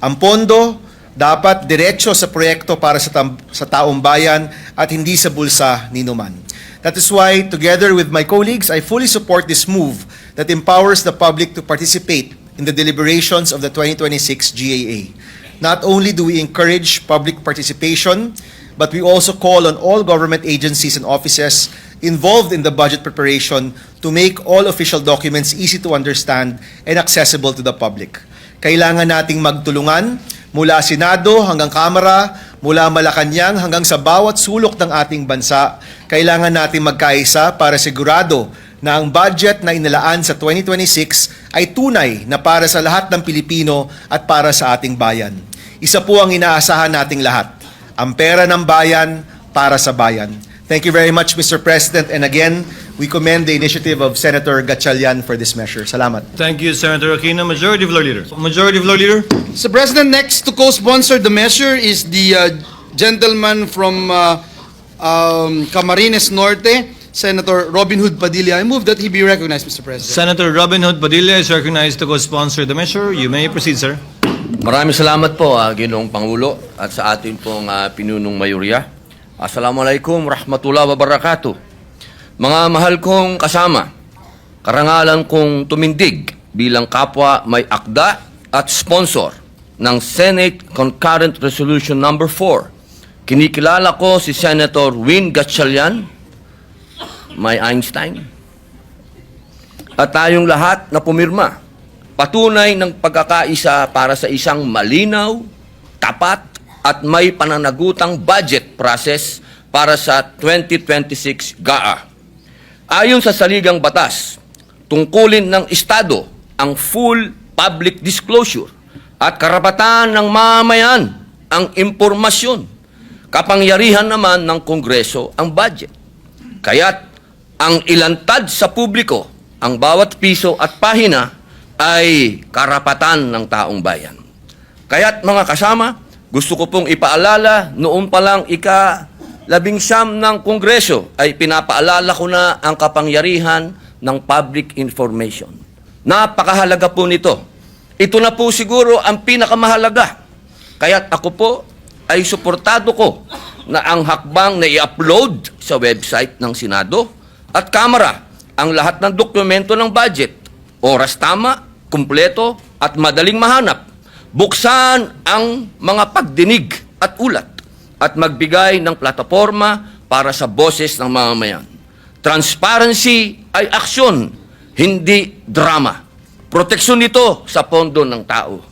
Ang pondo dapat diretso sa proyekto para sa taong bayan at hindi sa bulsa ni numan. That is why, together with my colleagues, I fully support this move that empowers the public to participate in the deliberations of the 2026 GAA. Not only do we encourage public participation, but we also call on all government agencies and offices involved in the budget preparation to make all official documents easy to understand and accessible to the public. Kailangan nating magtulungan mula Senado hanggang Kamara, mula Malacanang hanggang sa bawat sulok ng ating bansa. Kailangan nating magkaisa para sigurado na ang budget na inalaan sa 2026 ay tunay na para sa lahat ng Pilipino at para sa ating bayan. Isa po ang inaasahan nating lahat, ang pera ng bayan para sa bayan. Thank you very much, Mr. President. And again, we commend the initiative of Senator Gatchalian for this measure. Salamat.
Thank you, Senator Aquino. Majority Floor Leader. Majority Floor Leader.
Mr. President, next to co-sponsor the measure is the gentleman from Camarines Norte, Senator Robin Hood Padilla. I move that he be recognized, Mr. President.
Senator Robin Hood Padilla is recognized to co-sponsor the measure. You may proceed, sir.
Maraming salamat po, Ginoong Pangulo, at sa ating pong pinunong mayoriya. Assalamualaikum warahmatullahi wabarakatuh. Mga mahal kong kasama, karangalan kong tumindig bilang kapwa may akda at sponsor ng Senate Concurrent Resolution Number 4. Kinikilala ko si Senator Win Gatchalian, may Einstein, at tayong lahat na pumirma. Patunay ng pagkakaisa para sa isang malinaw, tapat, at may pananagutang budget process para sa 2026 GAA. Ayon sa saligang batas, tungkulin ng Estado ang full public disclosure at karapatan ng mamamayan ang impormasyon. Kapangyarihan naman ng Kongreso ang budget. Kaya't ang ilantad sa publiko ang bawat piso at pahina ay karapatan ng taong bayan. Kaya't mga kasama, gusto ko pong ipaalala, noon pa lang ika-19 ng Kongreso ay pinapaalala ko na ang kapangyarihan ng public information. Napakahalaga po nito. Ito na po siguro ang pinakamahalaga. Kaya't ako po ay suportado ko na ang hakbang na i-upload sa website ng Senado at Kamara ang lahat ng dokumento ng budget. Oras tama, kumpleto at madaling mahanap. Buksan ang mga pagdinig at ulat at magbigay ng plataforma para sa boses ng mamamayan. Transparency ay aksyon, hindi drama. Proteksyon nito sa pondo ng tao.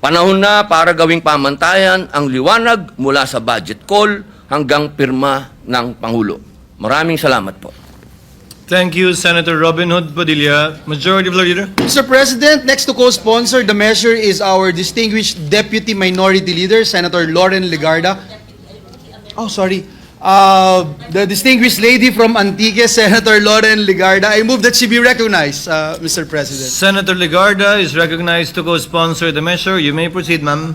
Panahon na para gawing pamantayan ang liwanag mula sa budget call hanggang pirma ng Pangulo. Maraming salamat po.
Thank you, Senator Robin Hood Padilla. Majority Floor Leader.
Mr. President, next to co-sponsor the measure is our distinguished Deputy Minority Leader, Senator Lauren Legarda. Oh, sorry. The distinguished lady from Antique, Senator Lauren Legarda. I move that she be recognized, Mr. President.
Senator Legarda is recognized to co-sponsor the measure. You may proceed, ma'am.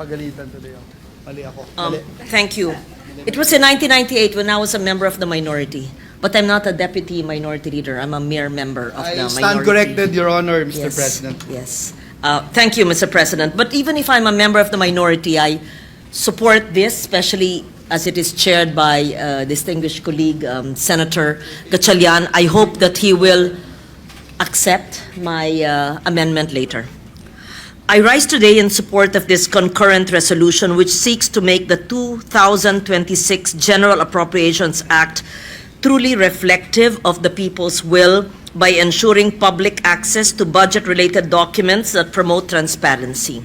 Pagalitan today. Mali ako.
Thank you. It was in 1998 when I was a member of the minority. But I'm not a deputy minority leader. I'm a mere member of the minority.
I stand corrected, Your Honor, Mr. President.
Yes. Thank you, Mr. President. But even if I'm a member of the minority, I support this, especially as it is chaired by distinguished colleague, Senator Gatchalian. I hope that he will accept my amendment later. I rise today in support of this concurrent resolution which seeks to make the 2026 General Appropriations Act truly reflective of the people's will by ensuring public access to budget-related documents that promote transparency.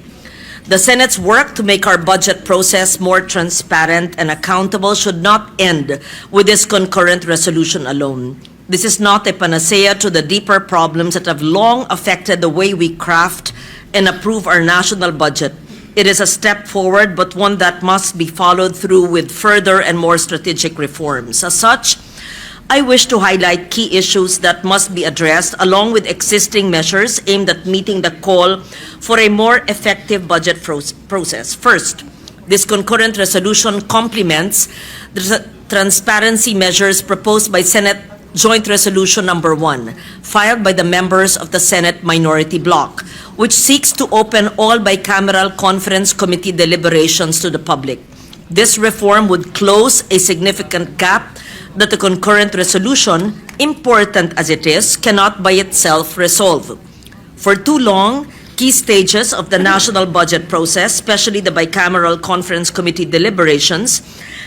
The Senate's work to make our budget process more transparent and accountable should not end with this concurrent resolution alone. This is not a panacea to the deeper problems that have long affected the way we craft and approve our national budget. It is a step forward, but one that must be followed through with further and more strategic reforms. As such, I wish to highlight key issues that must be addressed along with existing measures aimed at meeting the call for a more effective budget process. First, this concurrent resolution complements the transparency measures proposed by Senate Joint Resolution Number 1, filed by the members of the Senate Minority Bloc, which seeks to open all bicameral conference committee deliberations to the public. This reform would close a significant gap that the concurrent resolution, important as it is, cannot by itself resolve. For too long, key stages of the national budget process, especially the bicameral conference committee deliberations,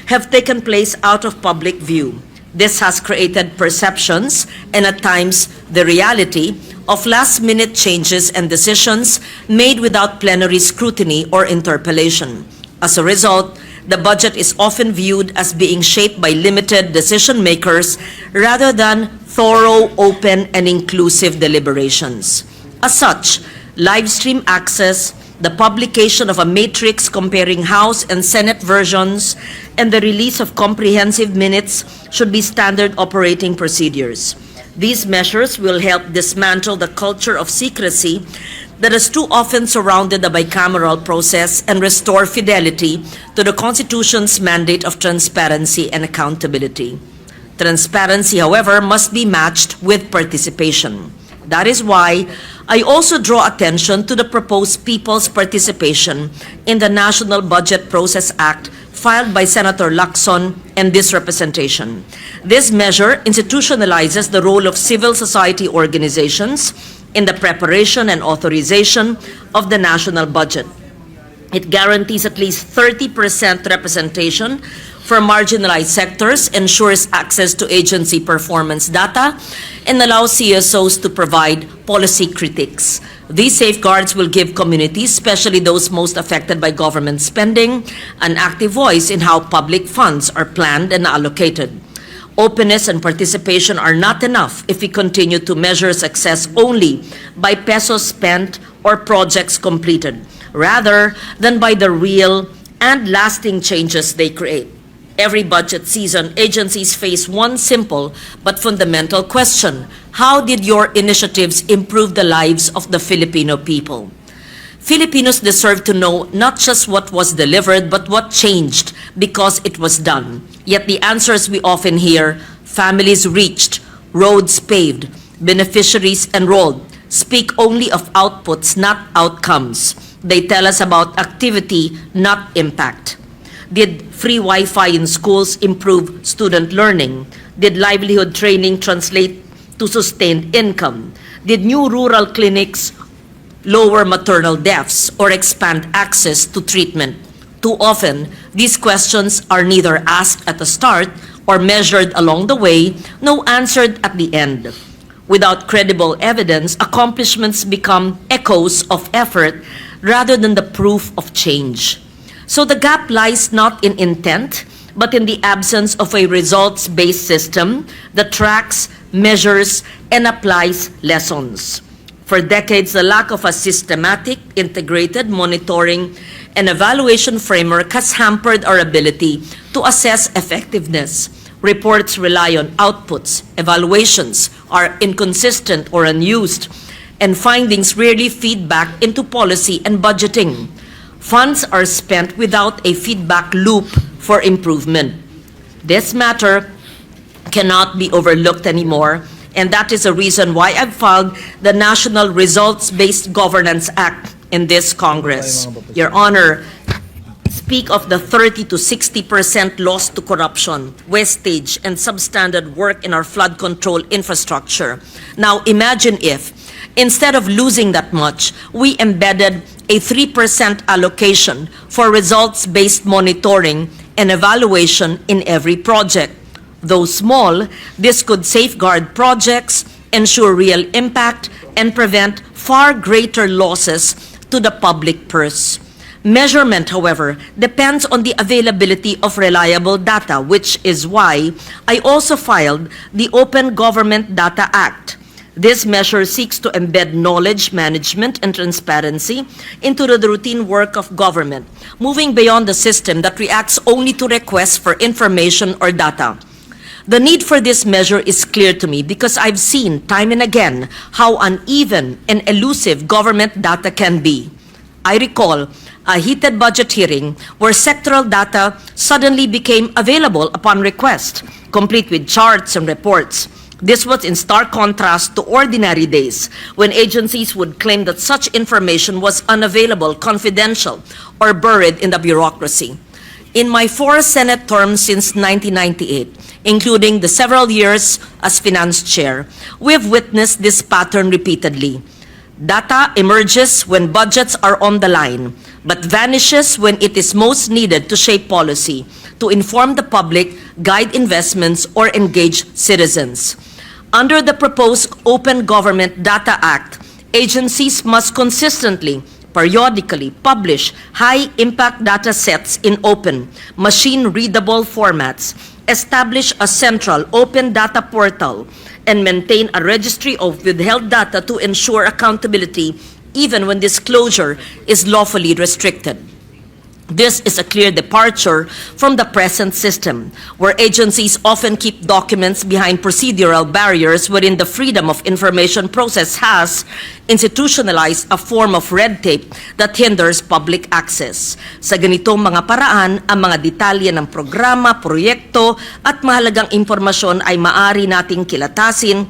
have taken place out of public view. This has created perceptions and at times the reality of last-minute changes and decisions made without plenary scrutiny or interpellation. As a result, the budget is often viewed as being shaped by limited decision makers rather than thorough, open, and inclusive deliberations. As such, live stream access, the publication of a matrix comparing House and Senate versions, and the release of comprehensive minutes should be standard operating procedures. These measures will help dismantle the culture of secrecy that has too often surrounded the bicameral process and restore fidelity to the Constitution's mandate of transparency and accountability. Transparency, however, must be matched with participation. That is why I also draw attention to the proposed people's participation in the National Budget Process Act filed by Senator Lacson and this representation. This measure institutionalizes the role of civil society organizations in the preparation and authorization of the national budget. It guarantees at least 30% representation for marginalized sectors, ensures access to agency performance data, and allows CSOs to provide policy critiques. These safeguards will give communities, especially those most affected by government spending, an active voice in how public funds are planned and allocated. Openness and participation are not enough if we continue to measure success only by pesos spent or projects completed, rather than by the real and lasting changes they create. Every budget season, agencies face one simple but fundamental question: how did your initiatives improve the lives of the Filipino people? Filipinos deserve to know not just what was delivered, but what changed because it was done. Yet the answers we often hear, families reached, roads paved, beneficiaries enrolled, speak only of outputs, not outcomes. They tell us about activity, not impact. Did free Wi-Fi in schools improve student learning? Did livelihood training translate to sustained income? Did new rural clinics lower maternal deaths or expand access to treatment? Too often, these questions are neither asked at the start or measured along the way, nor answered at the end. Without credible evidence, accomplishments become echoes of effort rather than the proof of change. So the gap lies not in intent, but in the absence of a results-based system that tracks, measures, and applies lessons. For decades, the lack of a systematic, integrated monitoring and evaluation framework has hampered our ability to assess effectiveness. Reports rely on outputs, evaluations are inconsistent or unused, and findings rarely feed back into policy and budgeting. Funds are spent without a feedback loop for improvement. This matter cannot be overlooked anymore, and that is the reason why I've filed the National Results-Based Governance Act in this Congress. Your Honor, speak of the 30 to 60% loss to corruption, wastage, and substandard work in our flood control infrastructure. Now imagine if, instead of losing that much, we embedded a 3% allocation for results-based monitoring and evaluation in every project. Though small, this could safeguard projects, ensure real impact, and prevent far greater losses to the public purse. Measurement, however, depends on the availability of reliable data, which is why I also filed the Open Government Data Act. This measure seeks to embed knowledge management and transparency into the routine work of government, moving beyond the system that reacts only to requests for information or data. The need for this measure is clear to me because I've seen time and again how uneven and elusive government data can be. I recall a heated budget hearing where sectoral data suddenly became available upon request, complete with charts and reports. This was in stark contrast to ordinary days when agencies would claim that such information was unavailable, confidential, or buried in the bureaucracy. In my 4 Senate terms since 1998, including the several years as finance chair, we have witnessed this pattern repeatedly. Data emerges when budgets are on the line, but vanishes when it is most needed to shape policy, to inform the public, guide investments, or engage citizens. Under the proposed Open Government Data Act, agencies must consistently, periodically publish high-impact data sets in open, machine-readable formats, establish a central open data portal, and maintain a registry of withheld data to ensure accountability even when disclosure is lawfully restricted. This is a clear departure from the present system, where agencies often keep documents behind procedural barriers wherein the freedom of information process has institutionalized a form of red tape that hinders public access. Sa ganitong mga paraan, ang mga detalye ng programa, proyekto at mahalagang impormasyon ay maaari nating kilatisin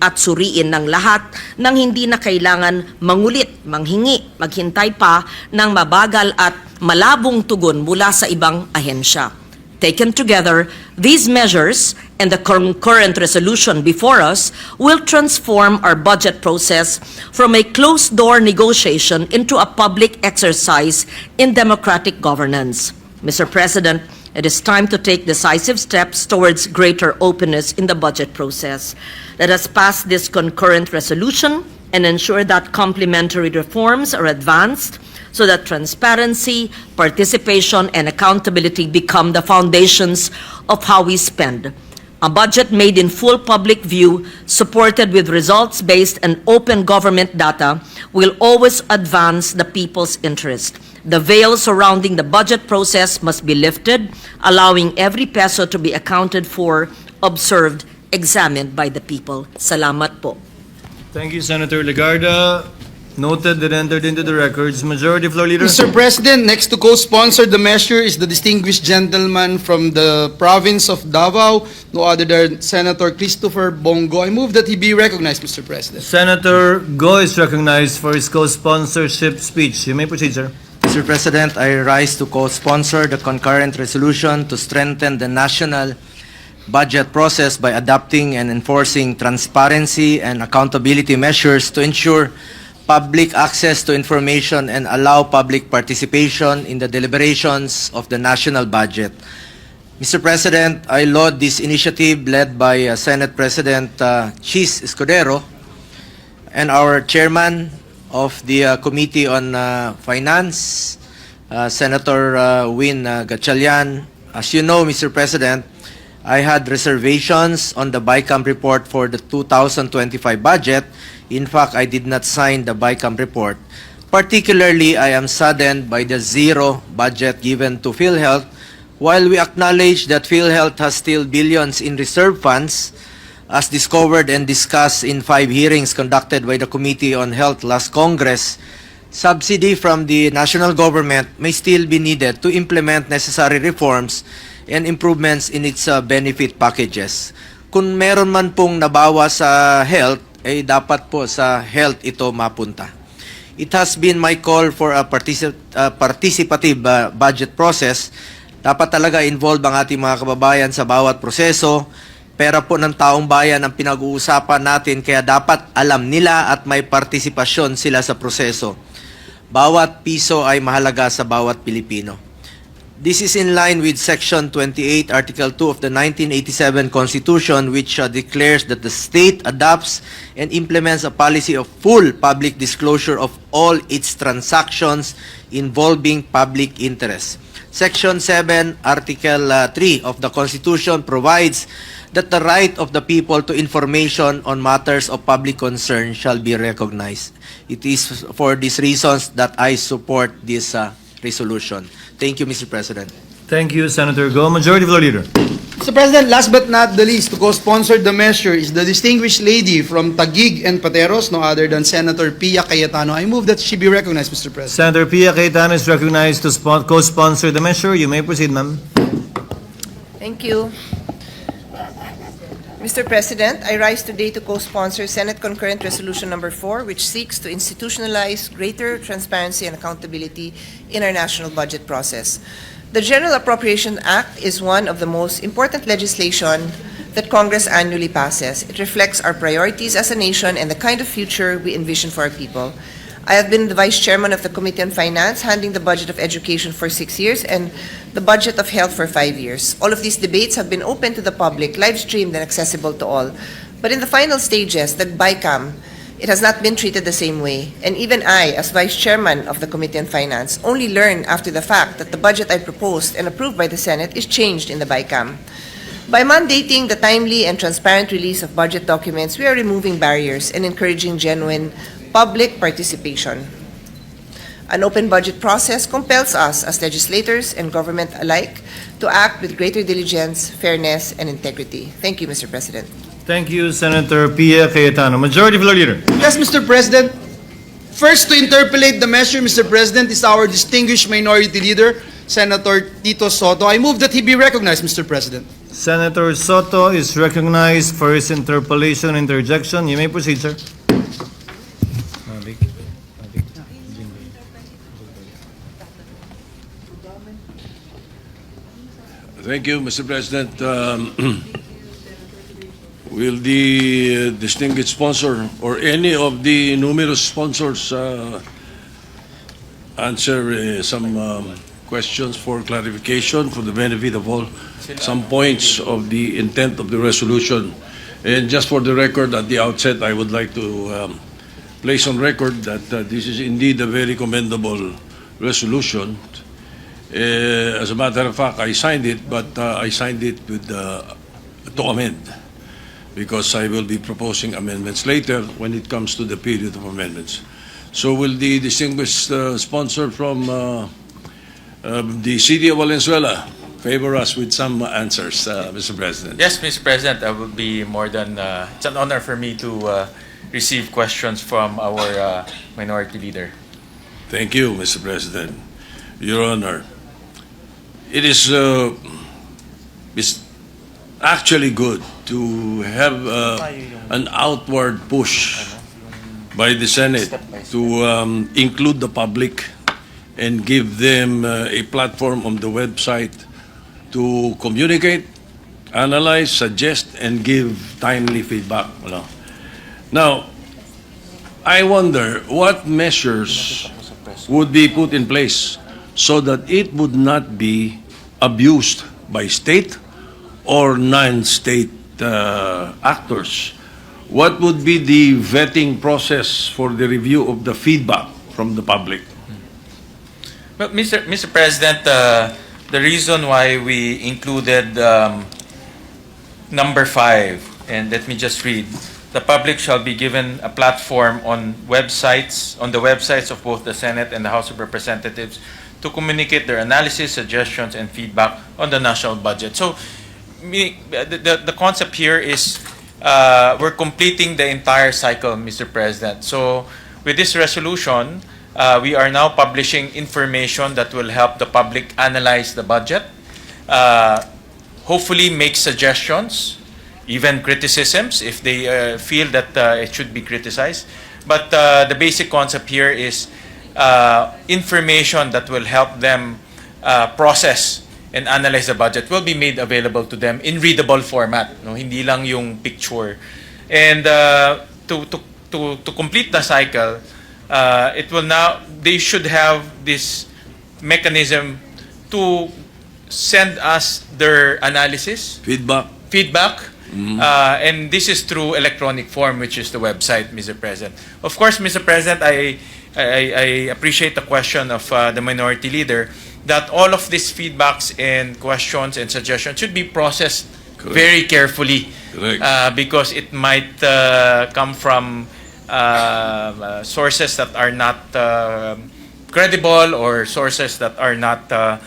at suriin ng lahat nang hindi na kailangan mangulit, manghingi, maghintay pa ng mabagal at malabong tugon mula sa ibang ahensya. Taken together, these measures and the current resolution before us will transform our budget process from a closed-door negotiation into a public exercise in democratic governance. Mr. President, it is time to take decisive steps towards greater openness in the budget process. Let us pass this concurrent resolution and ensure that complementary reforms are advanced so that transparency, participation, and accountability become the foundations of how we spend. A budget made in full public view, supported with results-based and open government data, will always advance the people's interest. The veil surrounding the budget process must be lifted, allowing every peso to be accounted for, observed, examined by the people. Salamat po.
Thank you, Senator Legarda. Noted and entered into the records. Majority Floor Leader.
Mr. President, next to co-sponsor the measure is the distinguished gentleman from the province of Davao, no other than Senator Christopher Bongo. I move that he be recognized, Mr. President.
Senator Go is recognized for his co-sponsorship speech. You may proceed, sir.
Mr. President, I rise to co-sponsor the concurrent resolution to strengthen the national budget process by adopting and enforcing transparency and accountability measures to ensure public access to information and allow public participation in the deliberations of the national budget. Mr. President, I laud this initiative led by Senate President Chiz Escudero and our chairman of the Committee on Finance, Senator Win Gatchalian. As you know, Mr. President, I had reservations on the BICAM report for the 2025 budget. In fact, I did not sign the BICAM report. Particularly, I am saddened by the zero budget given to PhilHealth. While we acknowledge that PhilHealth has still billions in reserve funds, as discovered and discussed in 5 hearings conducted by the Committee on Health last Congress, subsidy from the national government may still be needed to implement necessary reforms and improvements in its benefit packages. Kung meron man pong nabawa sa health, ay dapat po sa health ito mapunta. It has been my call for a participative budget process. Dapat talaga involve ang ating mga kababayan sa bawat proseso. Pera po ng taong bayan ang pinag-uusapan natin, kaya dapat alam nila at may partisipasyon sila sa proseso. Bawat piso ay mahalaga sa bawat Pilipino. This is in line with Section 28, Article 2 of the 1987 Constitution, which declares that the state adopts and implements a policy of full public disclosure of all its transactions involving public interest. Section 7, Article 3 of the Constitution provides that the right of the people to information on matters of public concern shall be recognized. It is for these reasons that I support this resolution. Thank you, Mr. President.
Thank you, Senator Go. Majority Floor Leader.
Mr. President, last but not the least, to co-sponsor the measure is the distinguished lady from Taguig and Pateros, no other than Senator Pia Cayetano. I move that she be recognized, Mr. President.
Senator Pia Cayetano is recognized to co-sponsor the measure. You may proceed, ma'am.
Thank you. Mr. President, I rise today to co-sponsor Senate Concurrent Resolution Number 4, which seeks to institutionalize greater transparency and accountability in our national budget process. The General Appropriation Act is one of the most important legislation that Congress annually passes. It reflects our priorities as a nation and the kind of future we envision for our people. I have been the Vice Chairman of the Committee on Finance, handling the budget of education for 6 years and the budget of health for 5 years. All of these debates have been open to the public, live-streamed and accessible to all. But in the final stages, the BICAM, it has not been treated the same way. And even I, as Vice Chairman of the Committee on Finance, only learned after the fact that the budget I proposed and approved by the Senate is changed in the BICAM. By mandating the timely and transparent release of budget documents, we are removing barriers and encouraging genuine public participation. An open budget process compels us as legislators and government alike to act with greater diligence, fairness, and integrity. Thank you, Mr. President.
Thank you, Senator Pia Cayetano. Majority Floor Leader.
Yes, Mr. President. First to interpolate the measure, Mr. President, is our distinguished minority leader, Senator Tito Soto. I move that he be recognized, Mr. President.
Senator Soto is recognized for his interpolation interjection. You may proceed, sir.
Thank you, Mr. President. Will the distinguished sponsor or any of the numerous sponsors answer some questions for clarification for the benefit of all, some points of the intent of the resolution? And just for the record, at the outset, I would like to place on record that this is indeed a very commendable resolution. As a matter of fact, I signed it, but I signed it with to amend, because I will be proposing amendments later when it comes to the period of amendments. So will the distinguished sponsor from the city of Valenzuela favor us with some answers, Mr. President?
Yes, Mr. President, I will be more than, it's an honor for me to receive questions from our minority leader.
Thank you, Mr. President. Your Honor, it is it's actually good to have an outward push by the Senate to include the public and give them a platform on the website to communicate, analyze, suggest, and give timely feedback. Now, I wonder what measures would be put in place so that it would not be abused by state or non-state actors. What would be the vetting process for the review of the feedback from the public?
Well, Mr. President, the reason why we included number 5, and let me just read, the public shall be given a platform on the websites of both the Senate and the House of Representatives to communicate their analysis, suggestions, and feedback on the national budget. So, the concept here is we're completing the entire cycle, Mr. President. So, with this resolution, we are now publishing information that will help the public analyze the budget, hopefully make suggestions, even criticisms if they feel that it should be criticized. But the basic concept here is information that will help them process and analyze the budget will be made available to them in readable format, no? Hindi lang yung picture. And to complete the cycle, they should have this mechanism to send us their analysis,
Feedback.
and this is through electronic form, which is the website, Mr. President. Of course, Mr. President, I appreciate the question of the minority leader that all of these feedbacks and questions and suggestions should be processed very carefully, because it might come from sources that are not credible, or sources that are not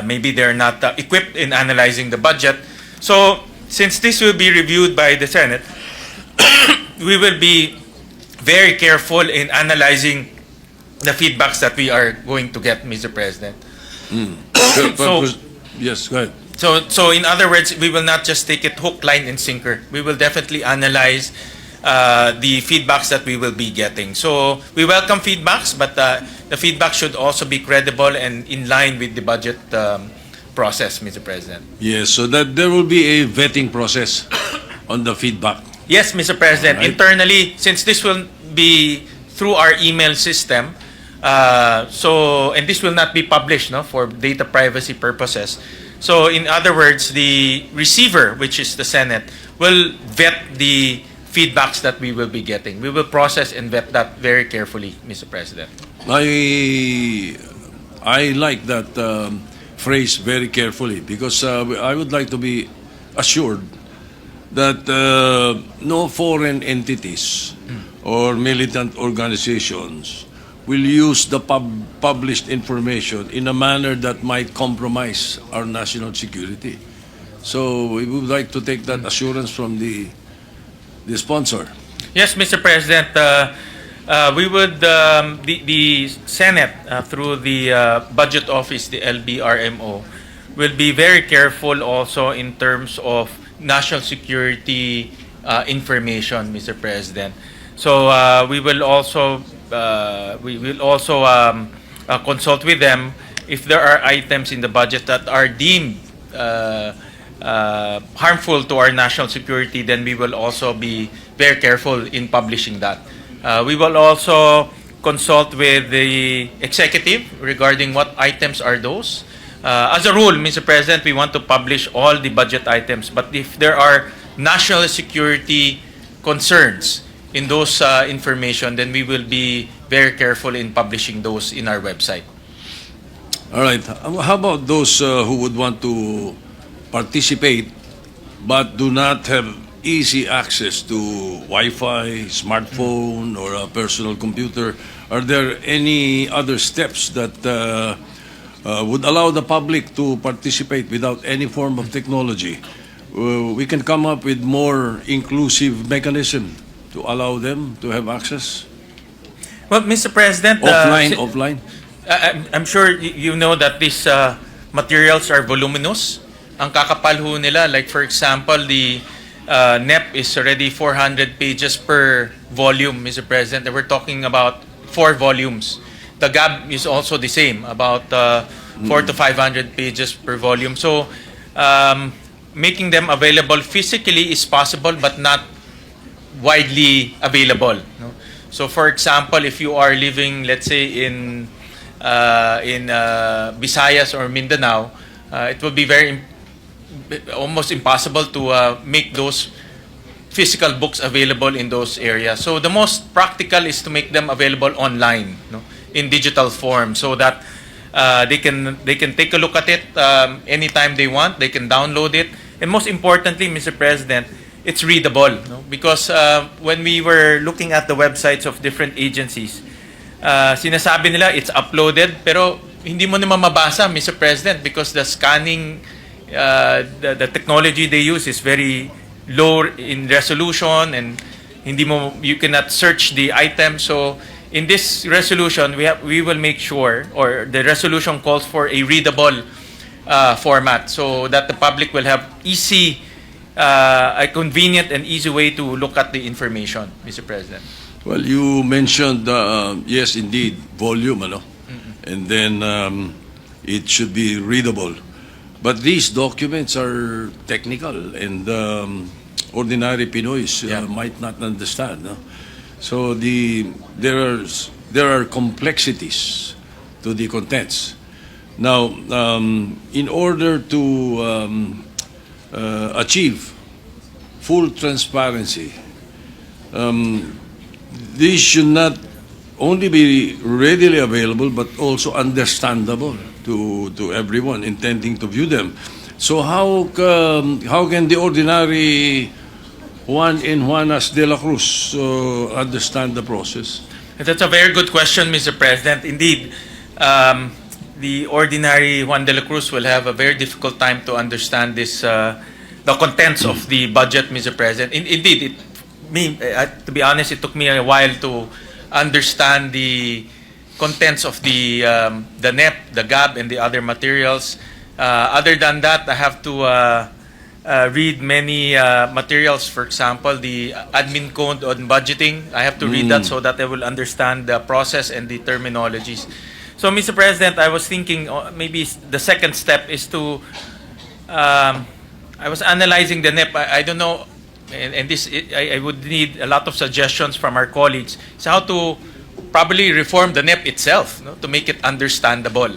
maybe they're not equipped in analyzing the budget. So since this will be reviewed by the Senate, we will be very careful in analyzing the feedbacks that we are going to get, Mr. President.
Yes, go ahead.
So in other words, we will not just take it hook, line, and sinker. We will definitely analyze the feedbacks that we will be getting. So we welcome feedbacks, but the feedback should also be credible and in line with the budget process, Mr. President.
Yes, so that there will be a vetting process on the feedback.
Yes, Mr. President.
Right.
Internally, since this will be through our email system, and this will not be published, for data privacy purposes. So in other words, the receiver, which is the Senate, will vet the feedbacks that we will be getting. We will process and vet that very carefully, Mr. President.
I like that phrase very carefully, because I would like to be assured that no foreign entities or militant organizations will use the published information in a manner that might compromise our national security. So we would like to take that assurance from the sponsor.
Yes, Mr. President. We would, the Senate, through the Budget Office, the LBRMO, will be very careful also in terms of national security information, Mr. President. So we will also consult with them if there are items in the budget that are deemed harmful to our national security. Then we will also be very careful in publishing that. We will also consult with the executive regarding what items are those. As a rule, Mr. President, we want to publish all the budget items, but if there are national security concerns in those information, then we will be very careful in publishing those in our website.
All right. How about those who would want to participate but do not have easy access to Wi-Fi, smartphone, or a personal computer? Are there any other steps that would allow the public to participate without any form of technology? We can come up with more inclusive mechanism to allow them to have access?
Well, Mr. President,
Offline?
I'm sure you know that these materials are voluminous. Ang kakapal ho nila, like for example, the NEP is already 400 pages per volume, Mr. President. And we're talking about 4 volumes. The GAB is also the same, about 400 to 500 pages per volume. So, making them available physically is possible, but not widely available. No? So, for example, if you are living, let's say, in Visayas or Mindanao, it will be almost impossible to make those physical books available in those areas. So the most practical is to make them available online, no, in digital form, so that they can take a look at it anytime they want. They can download it, and most importantly, Mr. President, it's readable. No? Because when we were looking at the websites of different agencies, sinasabi nila it's uploaded, pero hindi mo naman mabasa, Mr. President, because the scanning, the technology they use is very low in resolution, and you cannot search the item. So in this resolution, we will make sure, or the resolution calls for a readable format, so that the public will have a convenient and easy way to look at the information, Mr. President.
Well, you mentioned, yes, indeed, volume, ano? And then it should be readable. But these documents are technical, and ordinary Pinoys might not understand. No? So there are complexities to the contents. Now, in order to achieve full transparency, these should not only be readily available but also understandable to everyone intending to view them. So how can the ordinary Juan in Juanas de la Cruz understand the process?
That's a very good question, Mr. President. Indeed, the ordinary Juan de la Cruz will have a very difficult time to understand this, the contents of the budget, Mr. President. Indeed, to be honest, it took me a while to understand the contents of the NEP, the GAB, and the other materials. Other than that, I have to read many materials. For example, the admin code on budgeting. I have to read that so that I will understand the process and the terminologies. So, Mr. President, I was thinking maybe the second step is to, I was analyzing the NEP. I don't know, and this, I would need a lot of suggestions from our colleagues. So how to probably reform the NEP itself, no, to make it understandable.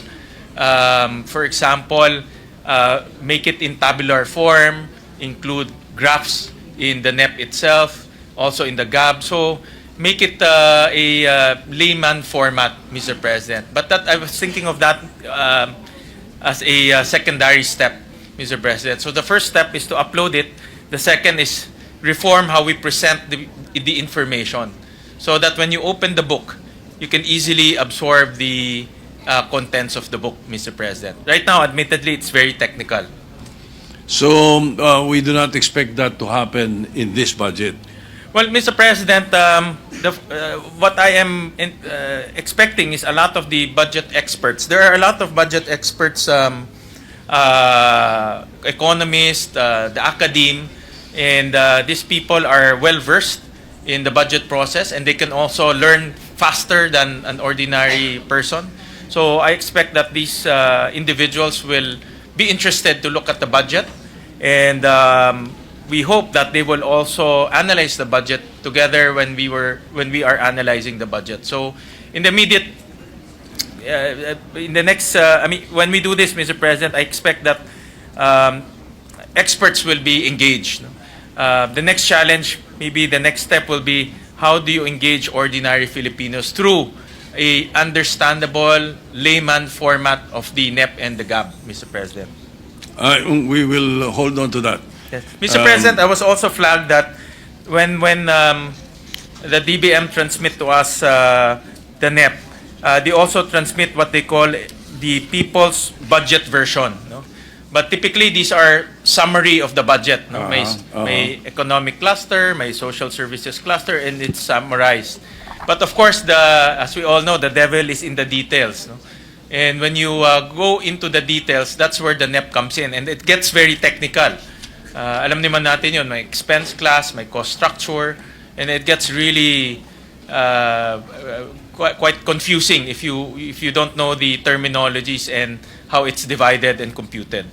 For example, make it in tabular form, include graphs in the NEP itself, also in the GAB. So make it a layman format, Mr. President. But that I was thinking of that as a secondary step, Mr. President. So the first step is to upload it. The second is reform how we present the information, so that when you open the book, you can easily absorb the contents of the book, Mr. President. Right now, admittedly, it's very technical.
So we do not expect that to happen in this budget.
Well, Mr. President, what I am expecting is a lot of the budget experts. There are a lot of budget experts, economists, the academe, and these people are well versed in the budget process, and they can also learn faster than an ordinary person. So I expect that these individuals will be interested to look at the budget, and we hope that they will also analyze the budget together when we are analyzing the budget. So in the immediate, in the next, when we do this, Mr. President, I expect that experts will be engaged. The next challenge, maybe the next step will be, how do you engage ordinary Filipinos through a understandable layman format of the NEP and the GAB, Mr. President?
We will hold on to that.
Yes. Mr. President, I was also flagged that when the DBM transmit to us the NEP, they also transmit what they call the people's budget version. No? But typically, these are summary of the budget. No? May economic cluster, may social services cluster, and it's summarized. But of course, as we all know, the devil is in the details. No? And when you go into the details, that's where the NEP comes in, and it gets very technical. Alam naman natin yun, may expense class, may cost structure, and it gets really quite confusing if you don't know the terminologies and how it's divided and computed.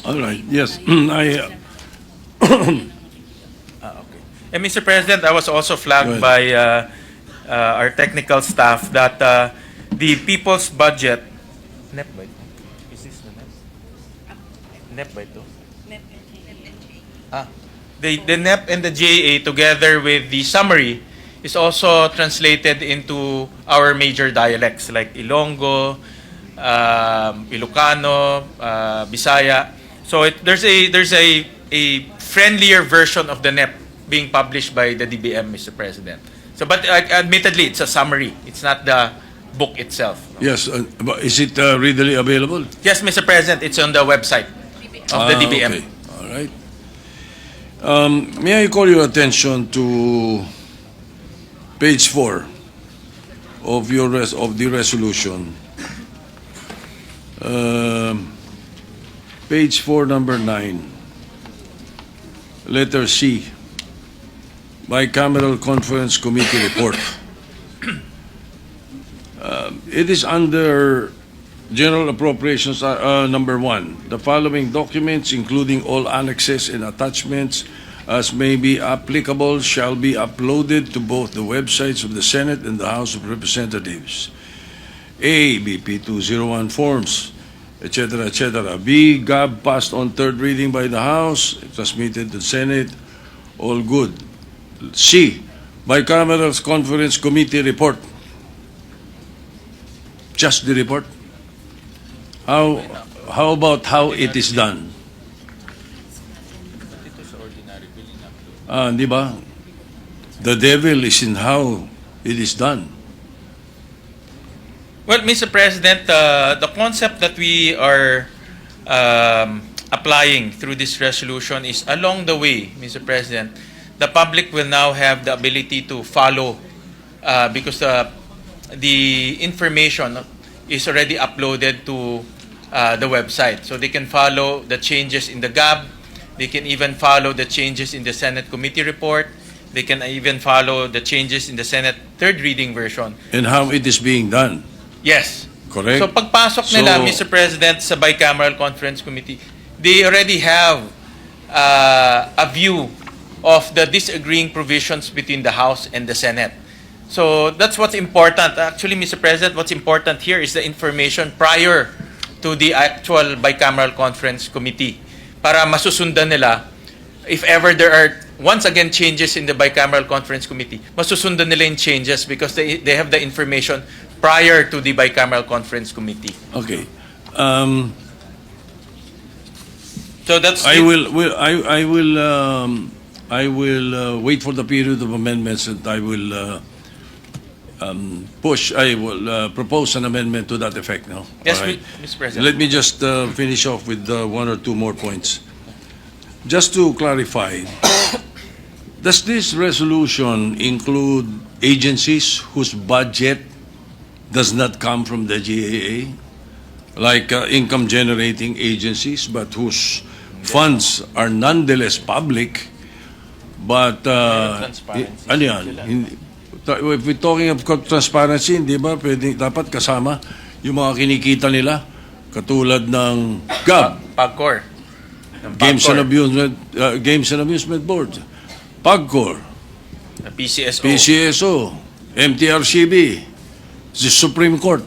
All right. Yes.
Okay. And Mr. President, I was also flagged by our technical staff that the people's budget. NEP ba ito? Is this the NEP? NEP ba ito? The NEP and the JA together with the summary is also translated into our major dialects like Ilonggo, Ilocano, Bisaya. So there's a friendlier version of the NEP being published by the DBM, Mr. President. So, but admittedly, it's a summary. It's not the book itself.
Yes. But is it readily available?
Yes, Mr. President. It's on the website of the DBM.
Okay. All right. May I call your attention to page 4 of the resolution. Page 4, number 9, letter C, Bicameral Conference Committee report. It is under General Appropriations number 1. The following documents, including all annexes and attachments as may be applicable, shall be uploaded to both the websites of the Senate and the House of Representatives. A, BP 201 forms, etc., etc. B, GAB passed on third reading by the House, transmitted to the Senate, all good. C, bicameral conference committee report. Just the report. How about how it is done? Di ba? The devil is in how it is done.
Well, Mr. President, the concept that we are applying through this resolution is along the way, Mr. President, the public will now have the ability to follow because the information is already uploaded to the website. So they can follow the changes in the GAB, they can even follow the changes in the Senate committee report, they can even follow the changes in the Senate third reading version.
And how it is being done.
Yes.
Correct.
So pagpasok nila,
So-
Mr. President, sa bicameral conference committee, they already have a view of the disagreeing provisions between the House and the Senate. So that's what's important. Actually, Mr. President, what's important here is the information prior to the actual bicameral conference committee para masusundan nila if ever there are once again changes in the bicameral conference committee, masusundan nila yung changes because they have the information prior to the bicameral conference committee.
Okay.
So that's
I will wait for the period of amendments, and I will propose an amendment to that effect now.
Yes,
All right.
Mr. President.
Let me just finish off with one or two more points. Just to clarify, does this resolution include agencies whose budget does not come from the GAA, like income-generating agencies, but whose funds are nonetheless public, but ano yan? If we're talking of transparency, hindi ba dapat kasama yung mga kinikita nila katulad ng GAB,
PAGCOR,
Games and Amusement Board, PAGCOR,
PCSO,
PCSO, MTRCB, the Supreme Court.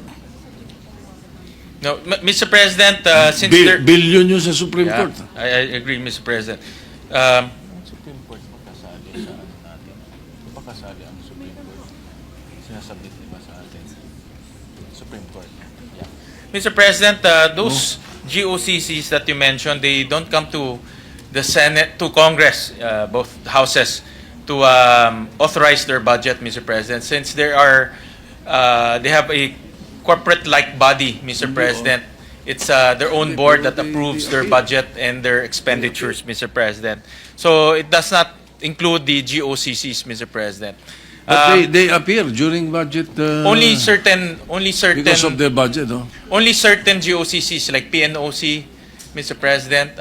No, Mr. President, since there...
Billion yun sa Supreme
Yeah,
Court.
I agree, Mr. President. Supreme Court, makasali sa ano natin. Makasali ang Supreme Court. Sinasubmit diba sa atin? Supreme Court. Yeah. Mr. President, those GOCCs that you mentioned, they don't come to the Senate, to Congress, both houses, to authorize their budget, Mr. President, since there are, they have a corporate-like body, Mr. President. It's their own board that approves their budget and their expenditures, Mr. President. So it does not include the GOCCs, Mr. President.
But they appear during budget.
Only certain
because of their budget, no?
only certain GOCCs like PNOC, Mr. President,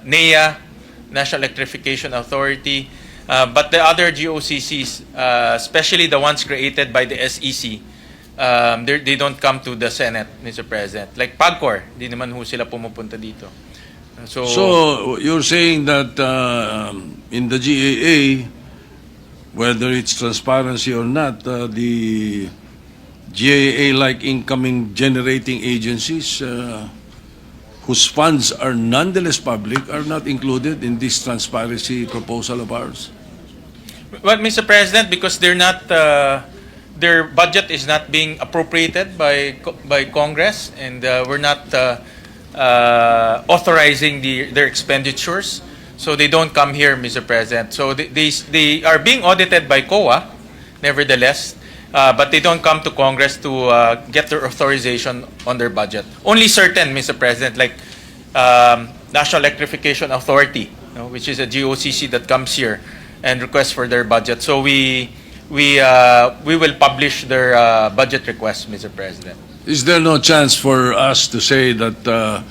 NEA, National Electrification Authority, but the other GOCCs, especially the ones created by the SEC, they don't come to the Senate, Mr. President. Like PAGCOR, di naman ho sila pumupunta dito.
So you're saying that in the GAA, whether it's transparency or not, the GAA-like incoming generating agencies whose funds are nonetheless public are not included in this transparency proposal of ours?
Well, Mr. President, because they're not, their budget is not being appropriated by Congress, and we're not authorizing their expenditures, so they don't come here, Mr. President. So they are being audited by COA, nevertheless, but they don't come to Congress to get their authorization on their budget. Only certain, Mr. President, like National Electrification Authority, which is a GOCC that comes here and requests for their budget. So we will publish their budget request, Mr. President.
Is there no chance for us to say that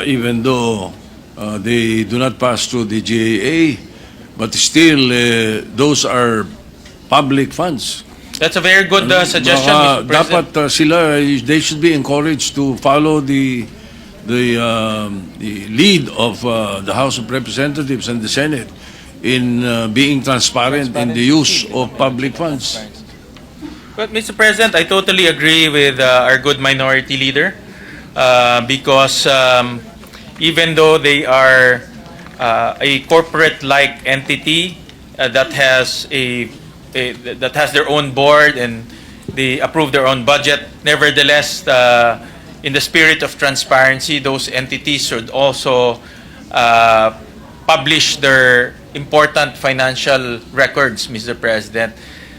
even though they do not pass through the GAA, but still those are public funds?
That's a very good suggestion, Mr. President.
Dapat sila, they should be encouraged to follow the lead of the House of Representatives and the Senate in being transparent in the use of public funds.
But Mr. President, I totally agree with our good minority leader because even though they are a corporate-like entity that has that has their own board and they approve their own budget, nevertheless, in the spirit of transparency, those entities should also publish their important financial records, Mr. President.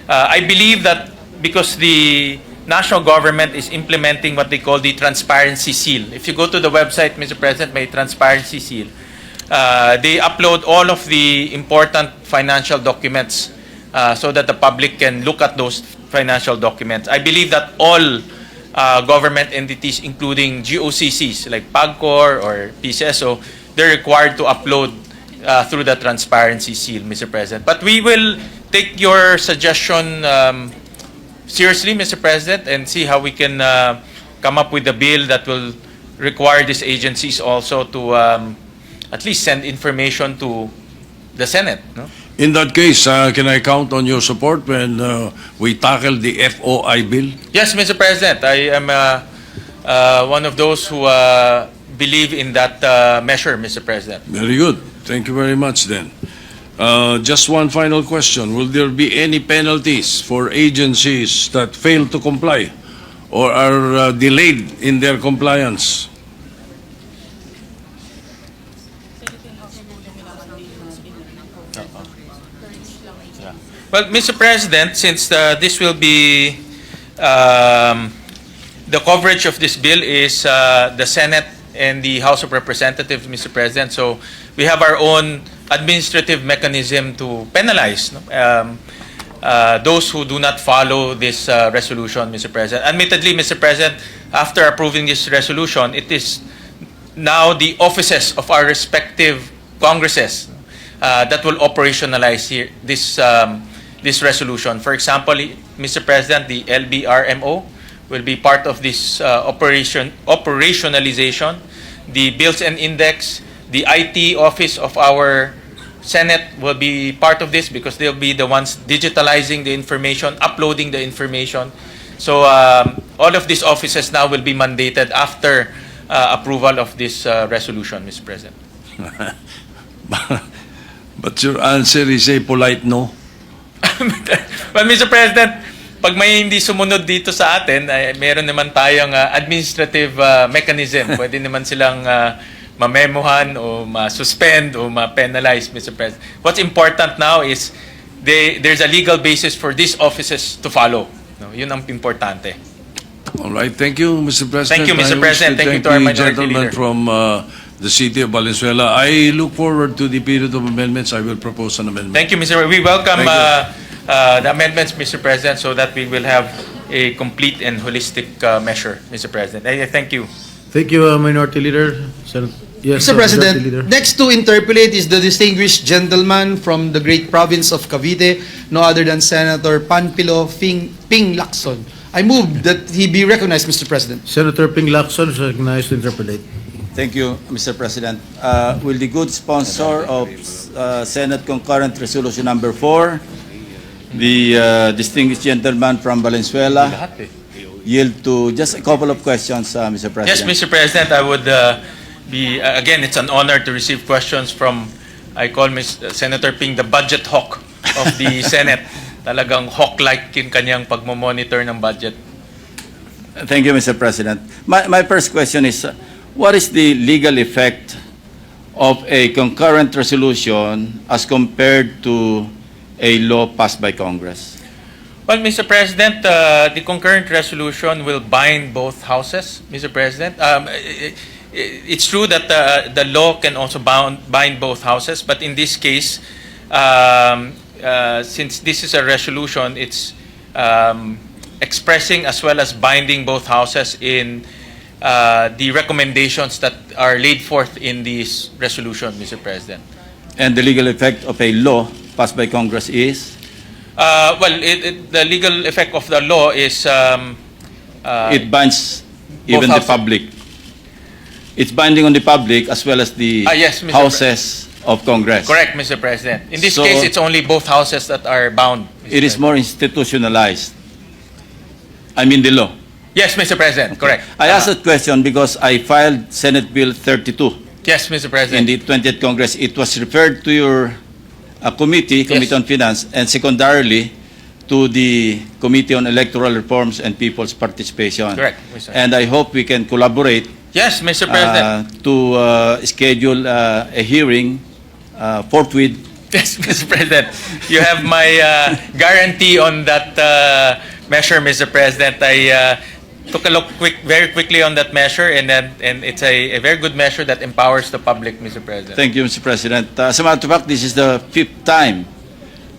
I believe that because the national government is implementing what they call the transparency seal. If you go to the website, Mr. President, may transparency seal. They upload all of the important financial documents so that the public can look at those financial documents. I believe that all government entities, including GOCCs like PAGCOR or PCSO, they're required to upload through the transparency seal, Mr. President. But we will take your suggestion seriously, Mr. President, and see how we can come up with a bill that will require these agencies also to at least send information to the Senate. No?
In that case, can I count on your support when we tackle the FOI bill?
Yes, Mr. President, I am one of those who believe in that measure, Mr. President.
Very good. Thank you very much then. Just one final question. Will there be any penalties for agencies that fail to comply or are delayed in their compliance?
Well, Mr. President, since this will be the coverage of this bill is the Senate and the House of Representatives, Mr. President, so we have our own administrative mechanism to penalize those who do not follow this resolution, Mr. President. Admittedly, Mr. President, after approving this resolution, it is now the offices of our respective Congresses that will operationalize here this resolution. For example, Mr. President, the LBRMO will be part of this operationalization. The Bills and Index, the IT office of our Senate will be part of this because they'll be the ones digitalizing the information, uploading the information. So all of these offices now will be mandated after approval of this resolution, Mr. President.
But your answer is a polite no.
Well, Mr. President, pag may hindi sumunod dito sa atin, ay meron naman tayong administrative mechanism. Pwede naman silang mamemohan o ma-suspend o ma-penalize, Mr. President. What's important now is there's a legal basis for these offices to follow. No, yun ang importante.
All right. Thank you, Mr. President.
Thank you, Mr. President. Thank you to our minority
gentleman
leader.
from the city of Valenzuela. I look forward to the period of amendments. I will propose an amendment.
Thank you, Mr. We welcome the amendments, Mr. President, so that we will have a complete and holistic measure, Mr. President. Thank you.
Thank you, Minority Leader. Yes,
Mr. President,
Minority Leader.
next to interpolate is the distinguished gentleman from the great province of Cavite, no other than Senator Panpilo Ping Lacson. I move that he be recognized, Mr. President.
Senator Ping Lacson is recognized to interpolate.
Thank you, Mr. President. Will the good sponsor of Senate Concurrent Resolution Number 4, the distinguished gentleman from Valenzuela, yield to just a couple of questions, Mr. President?
Yes, Mr. President, I would again, it's an honor to receive questions from, I call Senator Ping the budget hawk of the Senate. Talagang hawk-like yung kanyang pagmomonitor ng budget.
Thank you, Mr. President. My first question is, what is the legal effect of a concurrent resolution as compared to a law passed by Congress?
Well, Mr. President, the concurrent resolution will bind both houses, Mr. President. It's true that the law can also bind both houses, but in this case, since this is a resolution, it's expressing as well as binding both houses in the recommendations that are laid forth in this resolution, Mr. President.
And the legal effect of a law passed by Congress is?
The legal effect of the law is...
it binds even the public. It's binding on the public as well as the
yes, Mr.
houses of Congress.
Correct, Mr. President. In this case, it's only both houses that are bound.
It is more institutionalized. I mean the law.
Yes, Mr. President, correct.
I asked that question because I filed Senate Bill 32
Yes, Mr.
in
President.
the 20th Congress. It was referred to your committee, Committee on Finance, and secondarily to the Committee on Electoral Reforms and People's Participation.
Correct, Mr.
And I hope we can collaborate
Yes, Mr. President.
to schedule a hearing forthwith.
Yes, Mr. President. You have my guarantee on that measure, Mr. President. I took a look very quickly on that measure, and it's a very good measure that empowers the public, Mr. President.
Thank you, Mr. President. As a matter of fact, this is the 5th time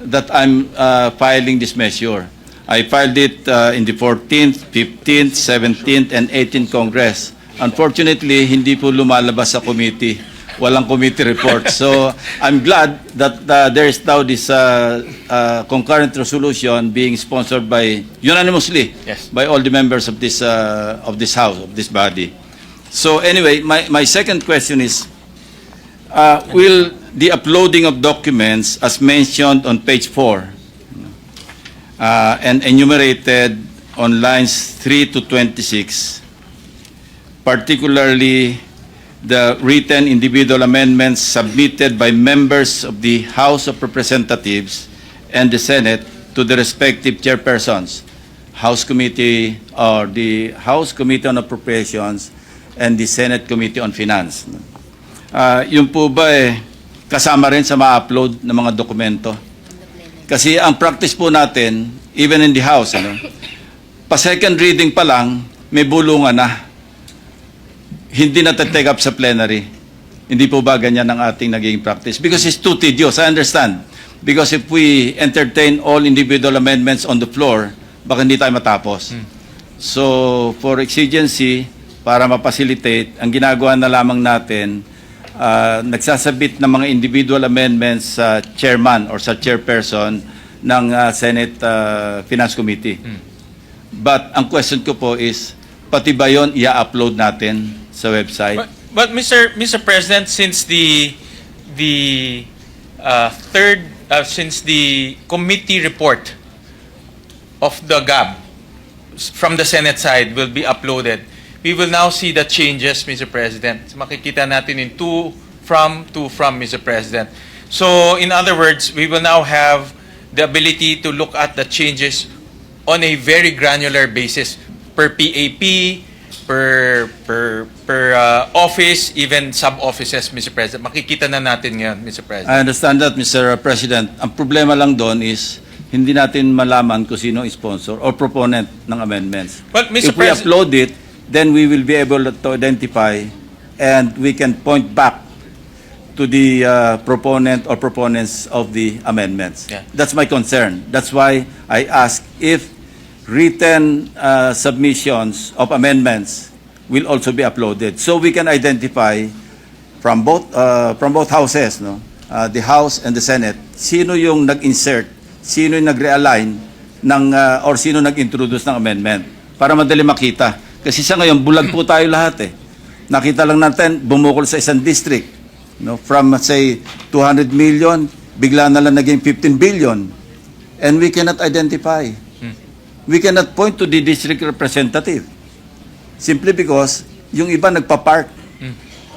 that I'm filing this measure. I filed it in the 14th, 15th, 17th, and 18th Congress. Unfortunately, hindi po lumalabas sa committee. Walang committee report. So, I'm glad that there is now this concurrent resolution being sponsored by, unanimously,
Yes.
by all the members of this house, of this body. So, anyway, my second question is, will the uploading of documents, as mentioned on page 4, and enumerated on lines 3 to 26, particularly the written individual amendments submitted by members of the House of Representatives and the Senate to the respective chairpersons, House Committee or the House Committee on Appropriations and the Senate Committee on Finance. Yung po ba kasama rin sa ma-upload ng mga dokumento? Kasi ang practice po natin, even in the House, pa second reading pa lang, may bulungan na. Hindi na take up sa plenary. Hindi po ba ganyan ang ating naging practice? Because it's too tedious, I understand. Because if we entertain all individual amendments on the floor, baka hindi tayo matapos. So, for exigency, para ma-facilitate, ang ginagawa na lamang natin, nagsasabit ng mga individual amendments sa chairman or sa chairperson ng Senate Finance Committee. But ang question ko po is, pati ba yun i-upload natin sa website?
But Mr. President, since the committee report of the GAB from the Senate side will be uploaded, we will now see the changes, Mr. President. Makikita natin in to from, Mr. President. So, in other words, we will now have the ability to look at the changes on a very granular basis per PAP, per office, even sub-offices, Mr. President. Makikita na natin ngayon, Mr. President.
I understand that, Mr. President. Ang problema lang doon is hindi natin malaman kung sino sponsor or proponent ng amendments.
But, Mr.
If we upload it, then we will be able to identify and we can point back to the proponent or proponents of the amendments.
Yeah.
That's my concern. That's why I ask if written submissions of amendments will also be uploaded, so we can identify from both houses, the House and the Senate, sino yung nag-insert, sino yung nag-realign ng or sino nag-introduce ng amendment para madali makita. Kasi sa ngayon bulag po tayo lahat eh. Nakita lang natin bumukol sa isang district, from say 200 million bigla na lang naging 15 billion, and we cannot identify. We cannot point to the district representative simply because yung iba nagpa-park.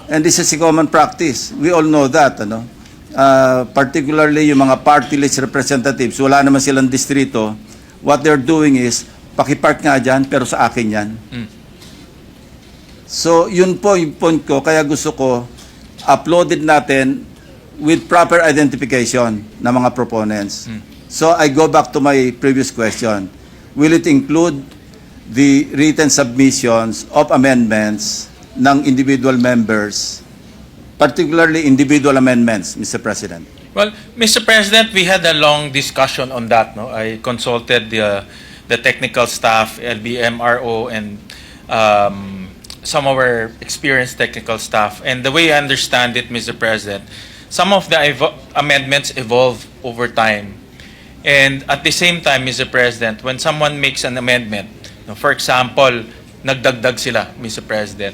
And this is a common practice. We all know that, particularly yung mga party list representatives, wala naman silang distrito. What they're doing is, pakipark nga dyan, pero sa akin yan. So, yun po yung point ko. Kaya gusto ko, uploaded natin with proper identification ng mga proponents. So, I go back to my previous question. Will it include the written submissions of amendments ng individual members, particularly individual amendments, Mr. President?
Well, Mr. President, we had a long discussion on that. I consulted the technical staff, LBMRO, and some of our experienced technical staff. And the way I understand it, Mr. President, some of the amendments evolve over time. And at the same time, Mr. President, when someone makes an amendment, for example, nagdagdag sila, Mr. President,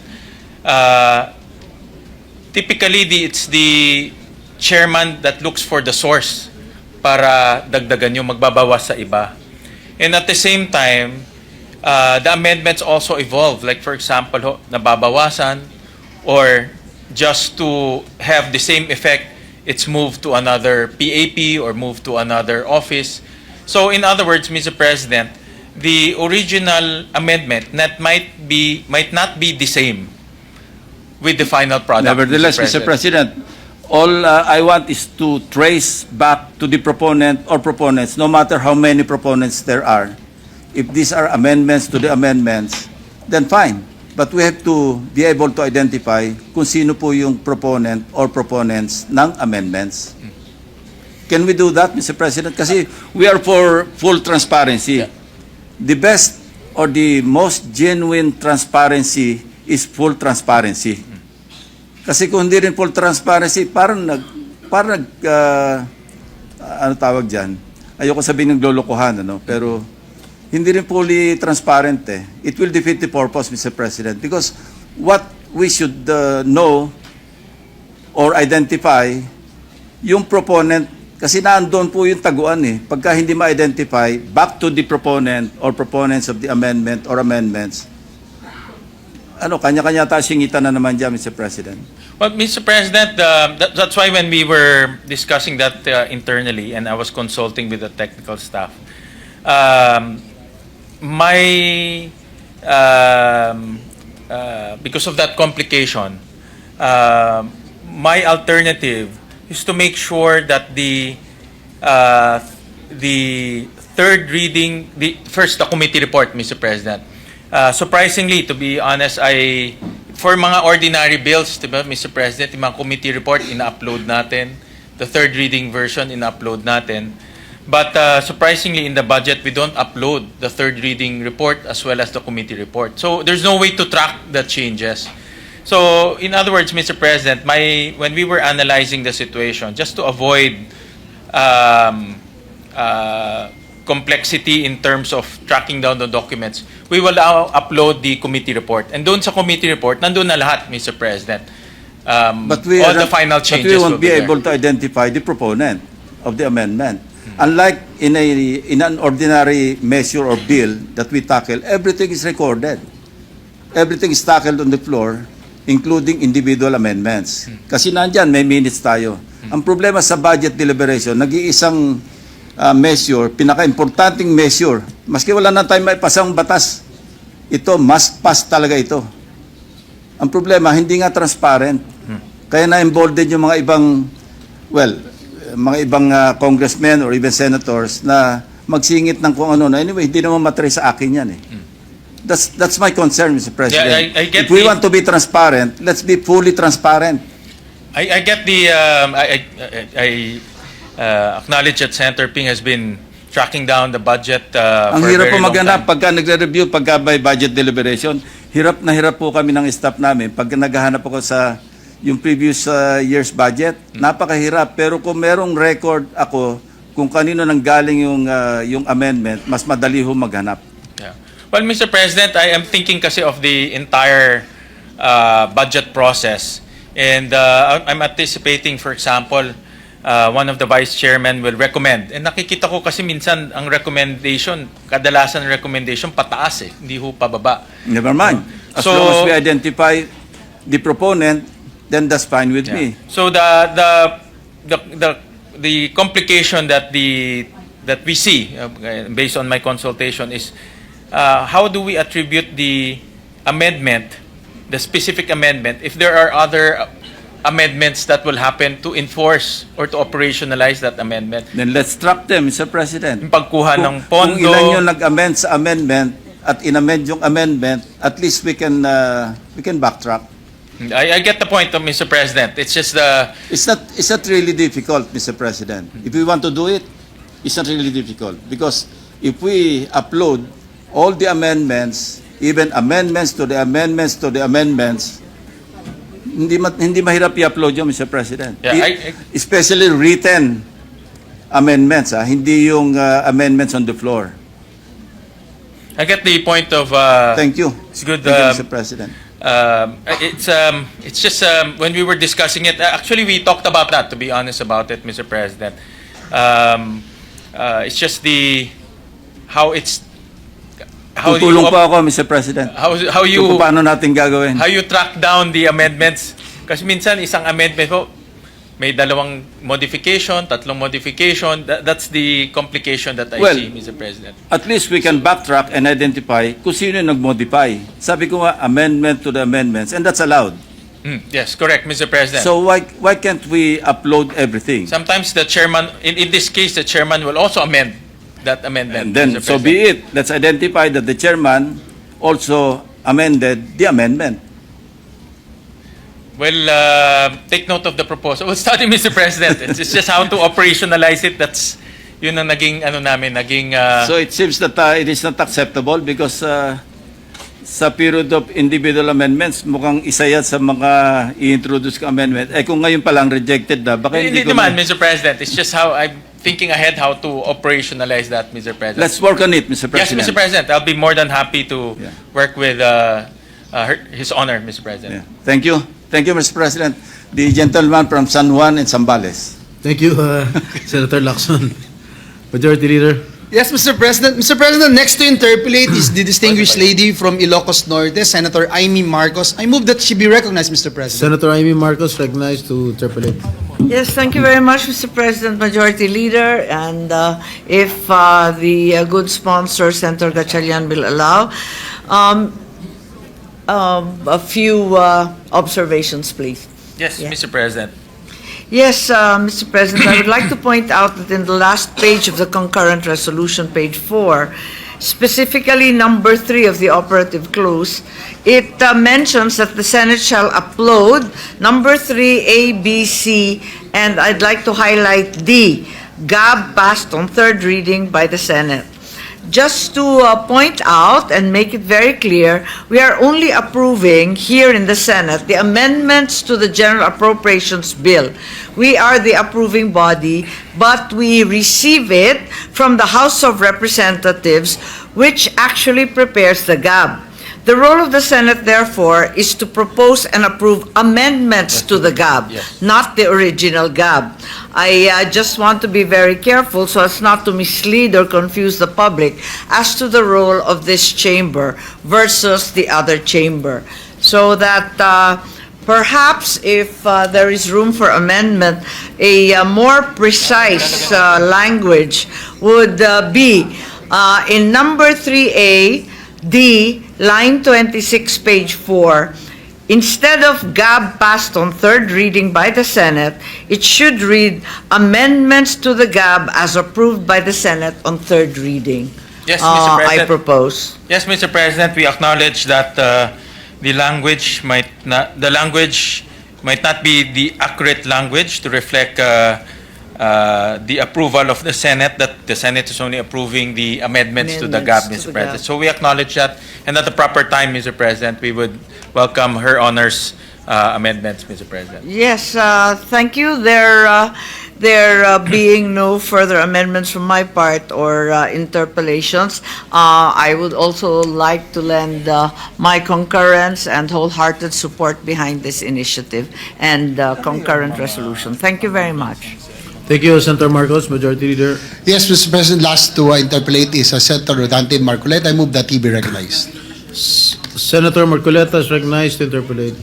typically it's the chairman that looks for the source para dagdagan yung magbabawas sa iba. And at the same time, the amendments also evolve. Like for example, nababawasan, or just to have the same effect, it's moved to another PAP or moved to another office. So in other words, Mr. President, the original amendment that might not be the same with the final product.
Nevertheless, Mr. President, all I want is to trace back to the proponent or proponents, no matter how many proponents there are. If these are amendments to the amendments, then fine. But we have to be able to identify kung sino po yung proponent or proponents ng amendments. Can we do that, Mr. President? Kasi we are for full transparency. The best or the most genuine transparency is full transparency. Kasi kung hindi rin full transparency, parang ano tawag dyan? Ayoko sabihin ng lolokohan, ano? Pero hindi rin fully transparent eh. It will defeat the purpose, Mr. President. Because what we should know or identify, yung proponent, kasi naandun po yung taguan eh. Pagka hindi ma-identify, back to the proponent or proponents of the amendment or amendments, ano, kanya-kanya tayo singitan na naman dyan, Mr. President.
Well, Mr. President, that's why when we were discussing that internally and I was consulting with the technical staff, because of that complication, my alternative is to make sure that the third reading, first the committee report, Mr. President. Surprisingly, to be honest, for mga ordinary bills, diba, Mr. President, yung mga committee report, ina-upload natin. The third reading version, ina-upload natin. But surprisingly, in the budget, we don't upload the third reading report as well as the committee report. So there's no way to track the changes. So in other words, Mr. President, when we were analyzing the situation, just to avoid complexity in terms of tracking down the documents, we will now upload the committee report. And doon sa committee report, nandun na lahat, Mr. President.
But we
all the final changes
we won't
will
be
there.
able to identify the proponent of the amendment. Unlike in an ordinary measure or bill that we tackle, everything is recorded. Everything is tackled on the floor, including individual amendments. Kasi nandyan, may minutes tayo. Ang problema sa budget deliberation, nag-iisang measure, pinaka-importanting measure, maski wala na tayo maipasang batas, ito, must pass talaga ito. Ang problema, hindi nga transparent. Kaya na-embolden yung mga ibang, mga ibang congressmen or even senators na magsingit ng kung ano. Anyway, hindi naman matrace sa akin yan eh. That's my concern, Mr. President.
Yeah, I get
if we want to be transparent, let's be fully transparent.
I get the I acknowledge that Senator Ping has been tracking down the budget
Ang
for a
hirap
very
po
long
maghanap
time.
pagka nagre-review, pagka by budget deliberation. Hirap na hirap po kami ng staff namin. Pag naghahanap ako sa yung previous year's budget, napakahirap. Pero kung merong record ako kung kanino nang galing yung amendment, mas madali ho maghanap.
Yeah. Well, Mr. President, I am thinking kasi of the entire budget process. And I'm anticipating, for example, one of the vice chairmen will recommend. And nakikita ko kasi minsan ang recommendation, kadalasan recommendation pataas eh, hindi ho pababa.
Never mind. As long as we identify the proponent, then that's fine with me.
So the complication that we see based on my consultation is how do we attribute the amendment, the specific amendment, if there are other amendments that will happen to enforce or to operationalize that amendment.
Then let's track them, Mr. President.
Yung pagkuha ng pondo.
Kung ilan yung nag-amend sa amendment at inamend yung amendment, at least we can backtrack.
I get the point, Mr. President. It's just
It's not really difficult, Mr. President. If we want to do it, it's not really difficult. Because if we upload all the amendments, even amendments to the amendments to the amendments, hindi mahirap i-upload yun, Mr. President.
Yeah,
Especially written amendments, hindi yung amendments on the floor.
I get the point of...
Thank you.
It's good.
Thank you, Mr. President.
It's just when we were discussing it, actually we talked about that, to be honest about it, Mr. President. It's just how it's how do
Tutulong
you
po ako, Mr. President.
how you
Kung paano natin gagawin.
how you track down the amendments? Kasi minsan isang amendment po may dalawang modification, tatlong modification. That's the complication that I
Well,
see, Mr. President.
At least we can backtrack and identify kung sino yung nag-modify. Sabi ko nga, amendment to the amendments, and that's allowed.
Yes, correct, Mr. President.
So why can't we upload everything?
Sometimes the chairman, in this case, the chairman will also amend that amendment.
And then,
Mr.
so
President.
be it. Let's identify that the chairman also amended the amendment.
Well, take note of the proposal. We'll study, Mr. President. It's just how to operationalize it. That's yun ang naging ano namin, naging
So it seems that it is not acceptable because sa period of individual amendments, mukhang isa yan sa mga i-introduce ka amendment. Eh kung ngayon pa lang rejected na, baka
hindi naman, Mr. President. It's just how I'm thinking ahead how to operationalize that, Mr. President.
Let's work on it, Mr.
Yes,
President.
Mr. President. I'll be more than happy to work with His Honor, Mr. President.
Thank you. Thank you, Mr. President. The gentleman from San Juan and Zambales.
Thank you, Senator Lacson. Majority Leader.
Yes, Mr. President. Mr. President, next to interpolate is the distinguished lady from Ilocos Norte, Senator Imee Marcos. I move that she be recognized, Mr. President.
Senator Imee Marcos recognized to interpolate.
Yes, thank you very much, Mr. President, Majority Leader. And if the good sponsor, Senator Gatchalian, will allow, a few observations, please.
Yes, Mr. President.
Yes, Mr. President, I would like to point out that in the last page of the concurrent resolution, page 4, specifically number 3 of the operative clause, it mentions that the Senate shall upload number 3, A, B, C, and I'd like to highlight D, GAB passed on third reading by the Senate. Just to point out and make it very clear, we are only approving here in the Senate the amendments to the General Appropriations Bill. We are the approving body, but we receive it from the House of Representatives, which actually prepares the GAB. The role of the Senate, therefore, is to propose and approve amendments to the GAB, not the original GAB. I just want to be very careful so as not to mislead or confuse the public as to the role of this chamber versus the other chamber. So that perhaps if there is room for amendment, a more precise language would be in number 3A, D, line 26, page 4, instead of GAB passed on third reading by the Senate, it should read amendments to the GAB as approved by the Senate on third reading.
Yes, Mr. President.
I propose.
Yes, Mr. President, we acknowledge that the language might not be the accurate language to reflect the approval of the Senate, that the Senate is only approving the amendments to the GAB, Mr. President. So we acknowledge that, and at the proper time, Mr. President, we would welcome Her Honor's amendments, Mr. President.
Yes, thank you. There being no further amendments from my part or interpellations, I would also like to lend my concurrence and wholehearted support behind this initiative and concurrent resolution. Thank you very much.
Thank you, Senator Marcos, Majority Leader.
Yes, Mr. President, last to interpolate is Senator Rodante Marcoleta. I move that he be recognized.
Senator Marcoleta is recognized to interpolate.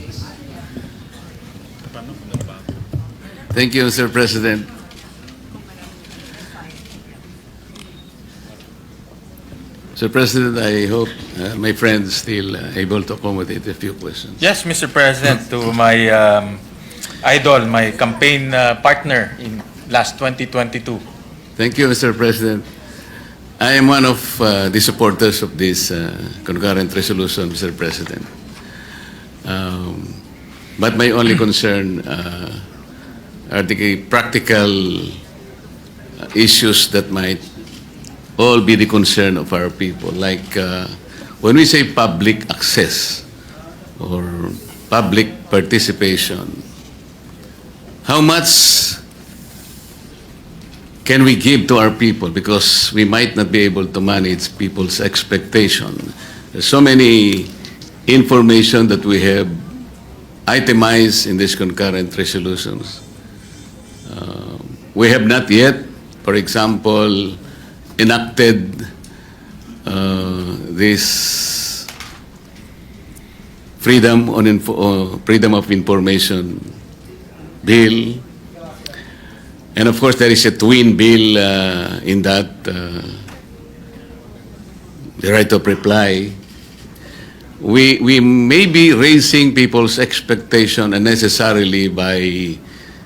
Thank you, Mr. President. Mr. President, I hope my friend is still able to accommodate a few questions.
Yes, Mr. President, to my idol, my campaign partner in last 2022.
Thank you, Mr. President. I am one of the supporters of this concurrent resolution, Mr. President. But my only concern are the practical issues that might all be the concern of our people. Like when we say public access or public participation, how much can we give to our people? Because we might not be able to manage people's expectation. There's so many information that we have itemized in these concurrent resolutions. We have not yet, for example, enacted this freedom of information bill, and of course there is a twin bill in that, the right of reply. We may be raising people's expectation unnecessarily by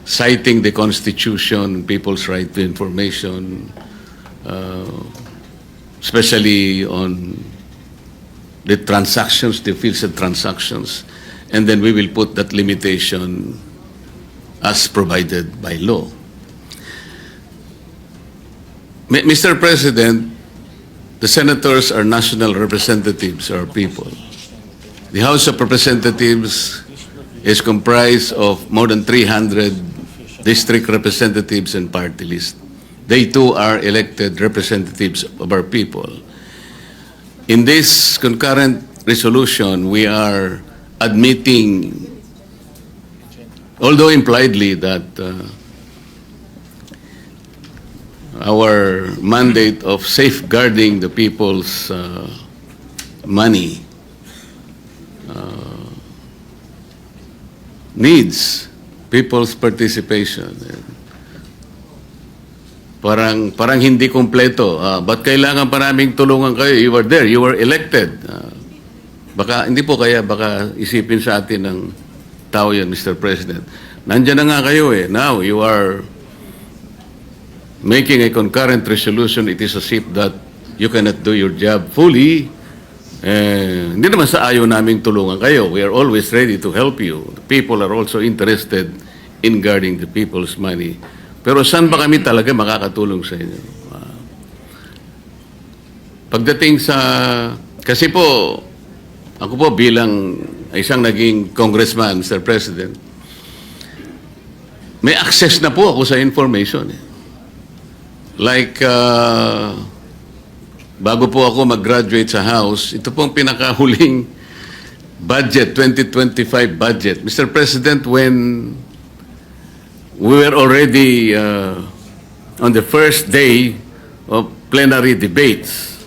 citing the Constitution, people's right to information, especially on the transactions, the fields of transactions, and then we will put that limitation as provided by law. Mr. President, the senators are national representatives of our people. The House of Representatives is comprised of more than 300 district representatives and party lists. They too are elected representatives of our people. In this concurrent resolution, we are admitting, although impliedly, that our mandate of safeguarding the people's money needs people's participation. Parang hindi kompleto. Ba't kailangan paraming tulungan kayo? You were there, you were elected. Baka isipin sa atin ng tao yan, Mr. President. Nandiyan na nga kayo eh. Now you are making a concurrent resolution. It is as if that you cannot do your job fully. Hindi naman sa ayaw naming tulungan kayo. We are always ready to help you. People are also interested in guarding the people's money. Pero saan ba kami talaga makakatulong sa inyo? Pagdating sa... Kasi po, ako po bilang isang naging congressman, Mr. President, may access na po ako sa information. Like, bago po ako mag-graduate sa House, ito pong pinakahuling budget, 2025 budget. Mr. President, when we were already on the first day of plenary debates,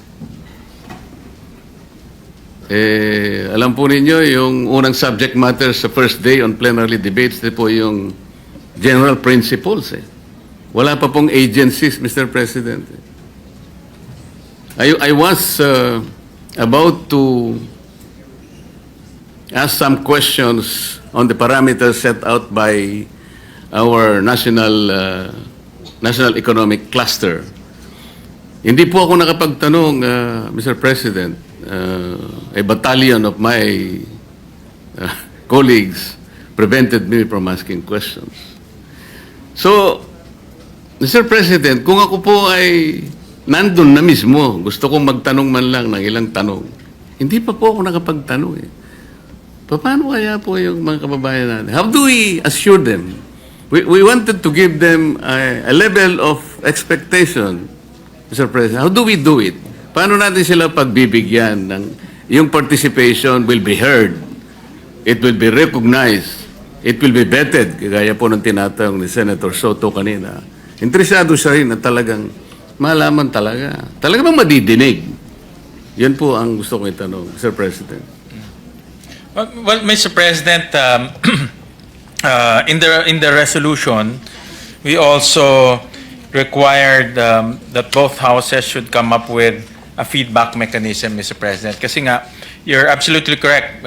alam po ninyo, yung unang subject matter sa first day on plenary debates, ito po yung general principles. Wala pa pong agencies, Mr. President. I was about to ask some questions on the parameters set out by our national economic cluster. Hindi po ako nakapagtanong, Mr. President. A battalion of my colleagues prevented me from asking questions. So, Mr. President, kung ako po ay nandun na mismo, gusto kong magtanong man lang ng ilang tanong, hindi pa po ako nakapagtanong eh. Paano kaya po yung mga kababayan natin? How do we assure them? We wanted to give them a level of expectation, Mr. President. How do we do it? Paano natin sila pagbibigyan ng yung participation will be heard, it will be recognized, it will be vetted, kagaya po ng tinatawag ni Senator Soto kanina. Interesado siya rin na talagang malaman talaga. Talaga bang madidinig? Yan po ang gusto kong itanong, Mr. President.
Well, Mr. President, in the resolution, we also required that both houses should come up with a feedback mechanism, Mr. President. Kasi nga, you're absolutely correct,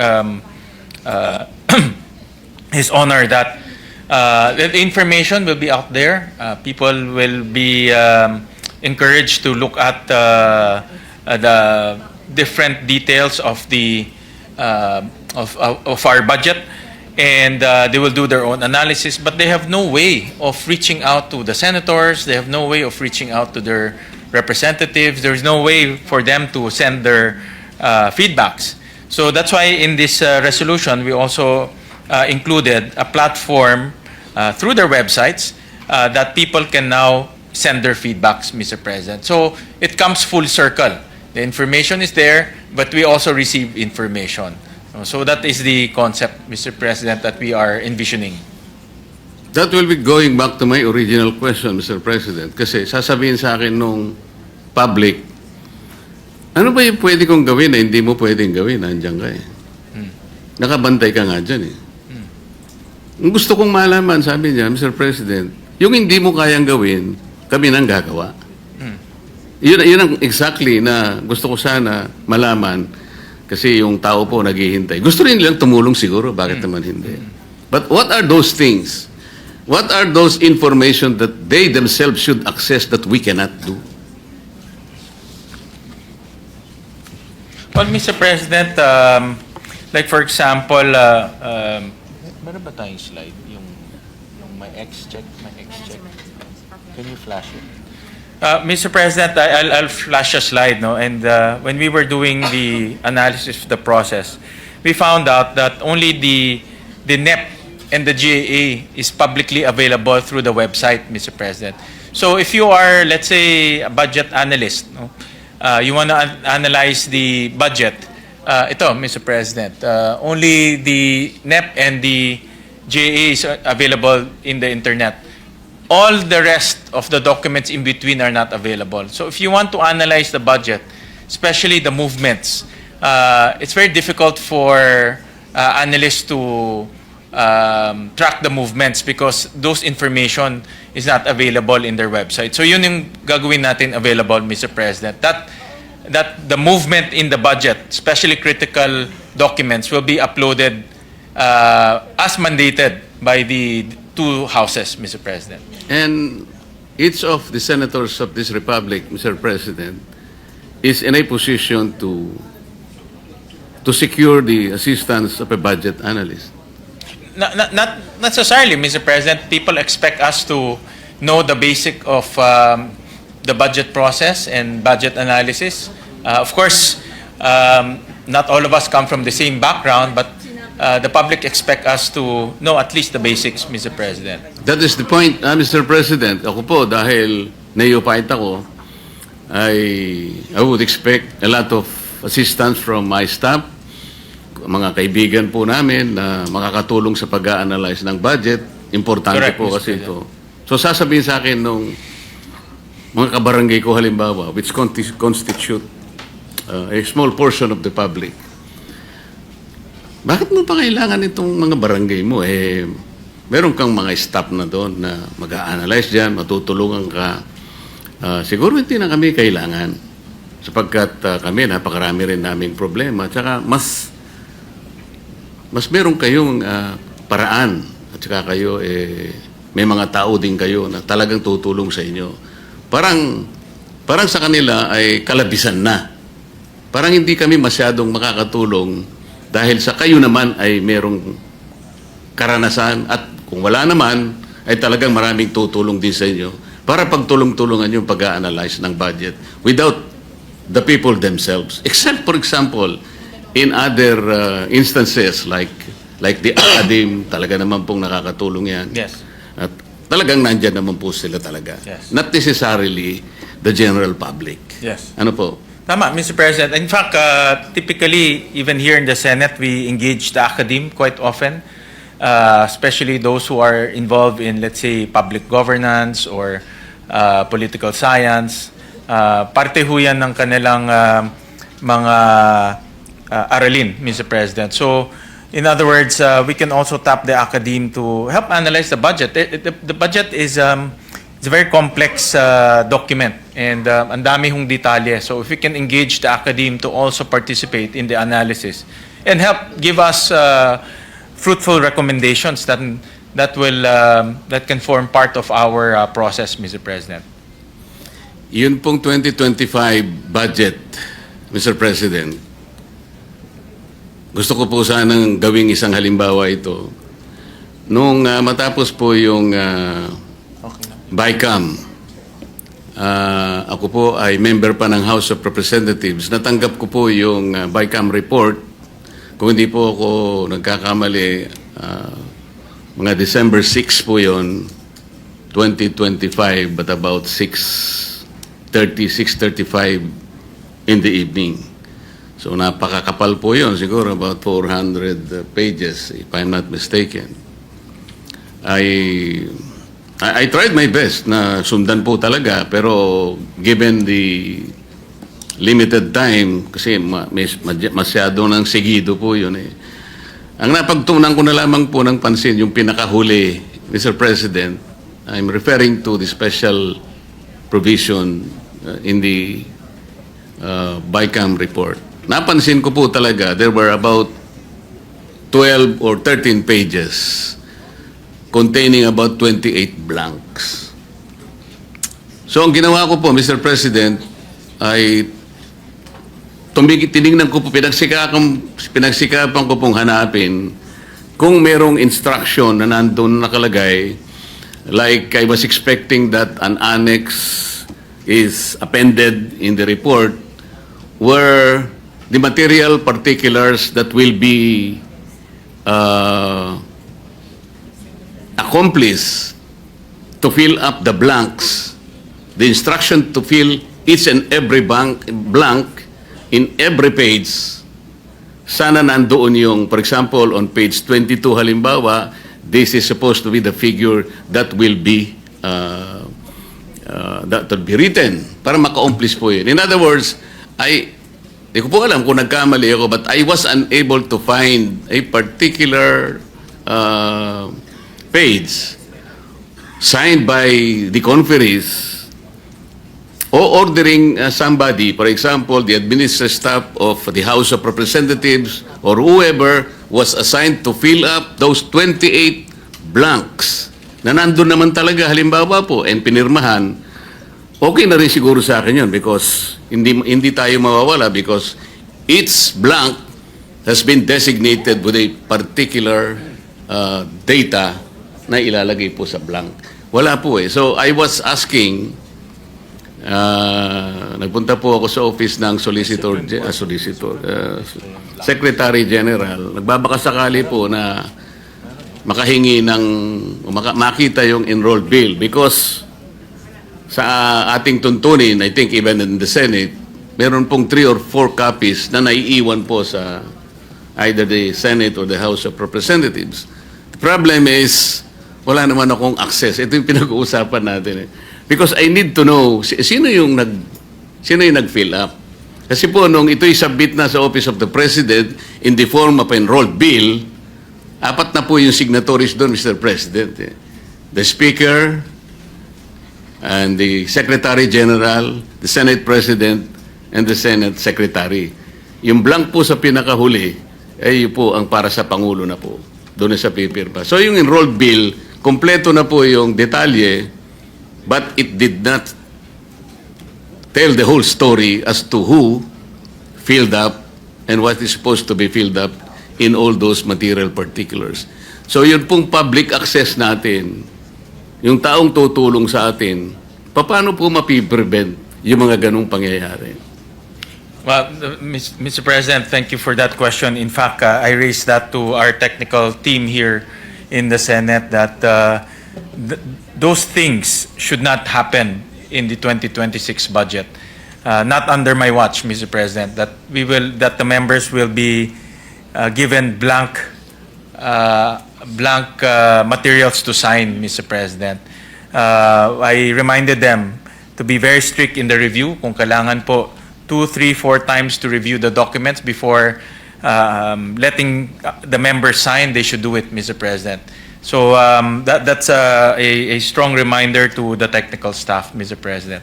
His Honor, that the information will be out there. People will be encouraged to look at the different details of the of our budget, and they will do their own analysis. But they have no way of reaching out to the senators. They have no way of reaching out to their representatives. There's no way for them to send their feedbacks. So that's why in this resolution, we also included a platform through their websites that people can now send their feedbacks, Mr. President. So it comes full circle. The information is there, but we also receive information. So that is the concept, Mr. President, that we are envisioning.
That will be going back to my original question, Mr. President. Kasi sasabihin sa akin nung public, Ano ba yung pwede kong gawin na hindi mo pwedeng gawin? Nandiyan ka eh. Nakabantay ka nga dyan eh. Ang gusto kong malaman, sabi niya, Mr. President, yung hindi mo kayang gawin, kami nang gagawa. Yun ang exactly na gusto ko sana malaman kasi yung tao po naghihintay. Gusto rin nilang tumulong siguro, bakit naman hindi? But what are those things? What are those information that they themselves should access that we cannot do?
Well, Mr. President, like for example, meron ba tayong slide? Yung my X-check? Can you flash it? Mr. President, I'll flash a slide, no? And when we were doing the analysis of the process, we found out that only the NEP and the GAA is publicly available through the website, Mr. President. So if you are, let's say, a budget analyst, no? You want to analyze the budget, ito, Mr. President, only the NEP and the GAA is available in the internet. All the rest of the documents in between are not available. So if you want to analyze the budget, especially the movements, it's very difficult for analysts to track the movements because those information is not available in their website. So yun yung gagawin natin available, Mr. President. That the movement in the budget, especially critical documents, will be uploaded as mandated by the two houses, Mr. President.
And each of the senators of this republic, Mr. President, is in a position to secure the assistance of a budget analyst.
Not necessarily, Mr. President. People expect us to know the basic of the budget process and budget analysis. Of course, not all of us come from the same background, but the public expect us to know at least the basics, Mr. President.
That is the point, Mr. President. Ako po, dahil neophyte ako, I would expect a lot of assistance from my staff, mga kaibigan po namin na makakatulong sa pag-a-analyze ng budget. Importante
Correct,
po
Mr.
kasi ito. So sasabihin sa akin nung mga kabarangay ko halimbawa, which constitute a small portion of the public, bakit mo pa kailangan itong mga barangay mo? Meron kang mga staff na doon na mag-a-analyze dyan, matutulungan ka. Siguro hindi na kami kailangan sapagkat kami, napakarami rin naming problema. At saka mas meron kayong paraan at saka kayo, may mga tao din kayo na talagang tutulong sa inyo. Parang sa kanila ay kalabisan na. Parang hindi kami masyadong makakatulong dahil sa kayo naman ay merong karanasan at kung wala naman ay talagang maraming tutulong din sa inyo para pagtulong-tulungan yung pag-a-analyze ng budget without the people themselves. Except, for example, in other instances like the academe, talaga naman pong nakakatulong yan.
Yes.
At talagang nandyan naman po sila talaga.
Yes.
Not necessarily the general public.
Yes.
Ano po?
Tama, Mr. President. In fact, typically, even here in the Senate, we engage the academe quite often, especially those who are involved in, let's say, public governance or political science. Parte ho yan ng kanilang mga aralin, Mr. President. So, in other words, we can also tap the academe to help analyze the budget. The budget is it's a very complex document and ang dami hong detalye. So if we can engage the academe to also participate in the analysis and help give us fruitful recommendations that can form part of our process, Mr. President.
Yun pong 2025 budget, Mr. President, gusto ko po sanang gawing isang halimbawa ito. Nung matapos po yung BICAM, ako po ay member pa ng House of Representatives. Natanggap ko po yung BICAM report. Kung hindi po ako nagkakamali, mga December 6 po yon 2025, but about 6:35 in the evening. So napakakapal po yun, siguro about 400 pages, if I'm not mistaken. I tried my best na sundan po talaga, pero given the limited time, kasi masyado nang seguido po yun eh. Ang napagtunan ko na lamang po ng pansin, yung pinakahuli, Mr. President, I'm referring to the special provision in the BICAM report. Napansin ko po talaga, there were about 12 or 13 pages containing about 28 blanks. So ang ginawa ko po, Mr. President, ay tinignan ko po, pinagsikapan ko pong hanapin kung merong instruction na nandun nakalagay, like I was expecting that an annex is appended in the report where the material particulars that will be accomplished to fill up the blanks, the instruction to fill each and every blank in every page, sana nandoon yung, for example, on page 22 halimbawa, this is supposed to be the figure that will be written para maka-accomplish po yun. In other words, di ko po alam kung nagkamali ako, but I was unable to find a particular page signed by the conferees o ordering somebody, for example, the administrative staff of the House of Representatives or whoever was assigned to fill up those 28 blanks na nandun naman talaga halimbawa po and pinirmahan, okay na rin siguro sa akin yun because hindi tayo mawawala because each blank has been designated with a particular data na ilalagay po sa blank. Wala po eh. So I was asking, nagpunta po ako sa office ng Secretary General. Nagbabakasakali po na makahingi ng makita yung enrolled bill because sa ating tuntunin, I think even in the Senate, meron pong 3 or 4 copies na naiiwan po sa either the Senate or the House of Representatives. The problem is, wala naman akong access. Ito yung pinag-uusapan natin eh. Because I need to know sino yung nag-fill up. Kasi po nung ito'y submit na sa Office of the President in the form of enrolled bill, 4 na po yung signatories doon, Mr. President. The Speaker and the Secretary General, the Senate President, and the Senate Secretary. Yung blank po sa pinakahuli, ay po ang para sa Pangulo na po. Doon sa pipirma. So yung enrolled bill, kompleto na po yung detalye, but it did not tell the whole story as to who filled up and what is supposed to be filled up in all those material particulars. So yun pong public access natin, yung taong tutulong sa atin, paano po mapiprevent yung mga ganong pangyayari?
Well, Mr. President, thank you for that question. In fact, I raised that to our technical team here in the Senate that those things should not happen in the 2026 budget. Not under my watch, Mr. President. That the members will be given blank materials to sign, Mr. President. I reminded them to be very strict in the review. Kung kailangan po 2, 3, 4 times to review the documents before letting the members sign, they should do it, Mr. President. So that's a strong reminder to the technical staff, Mr. President.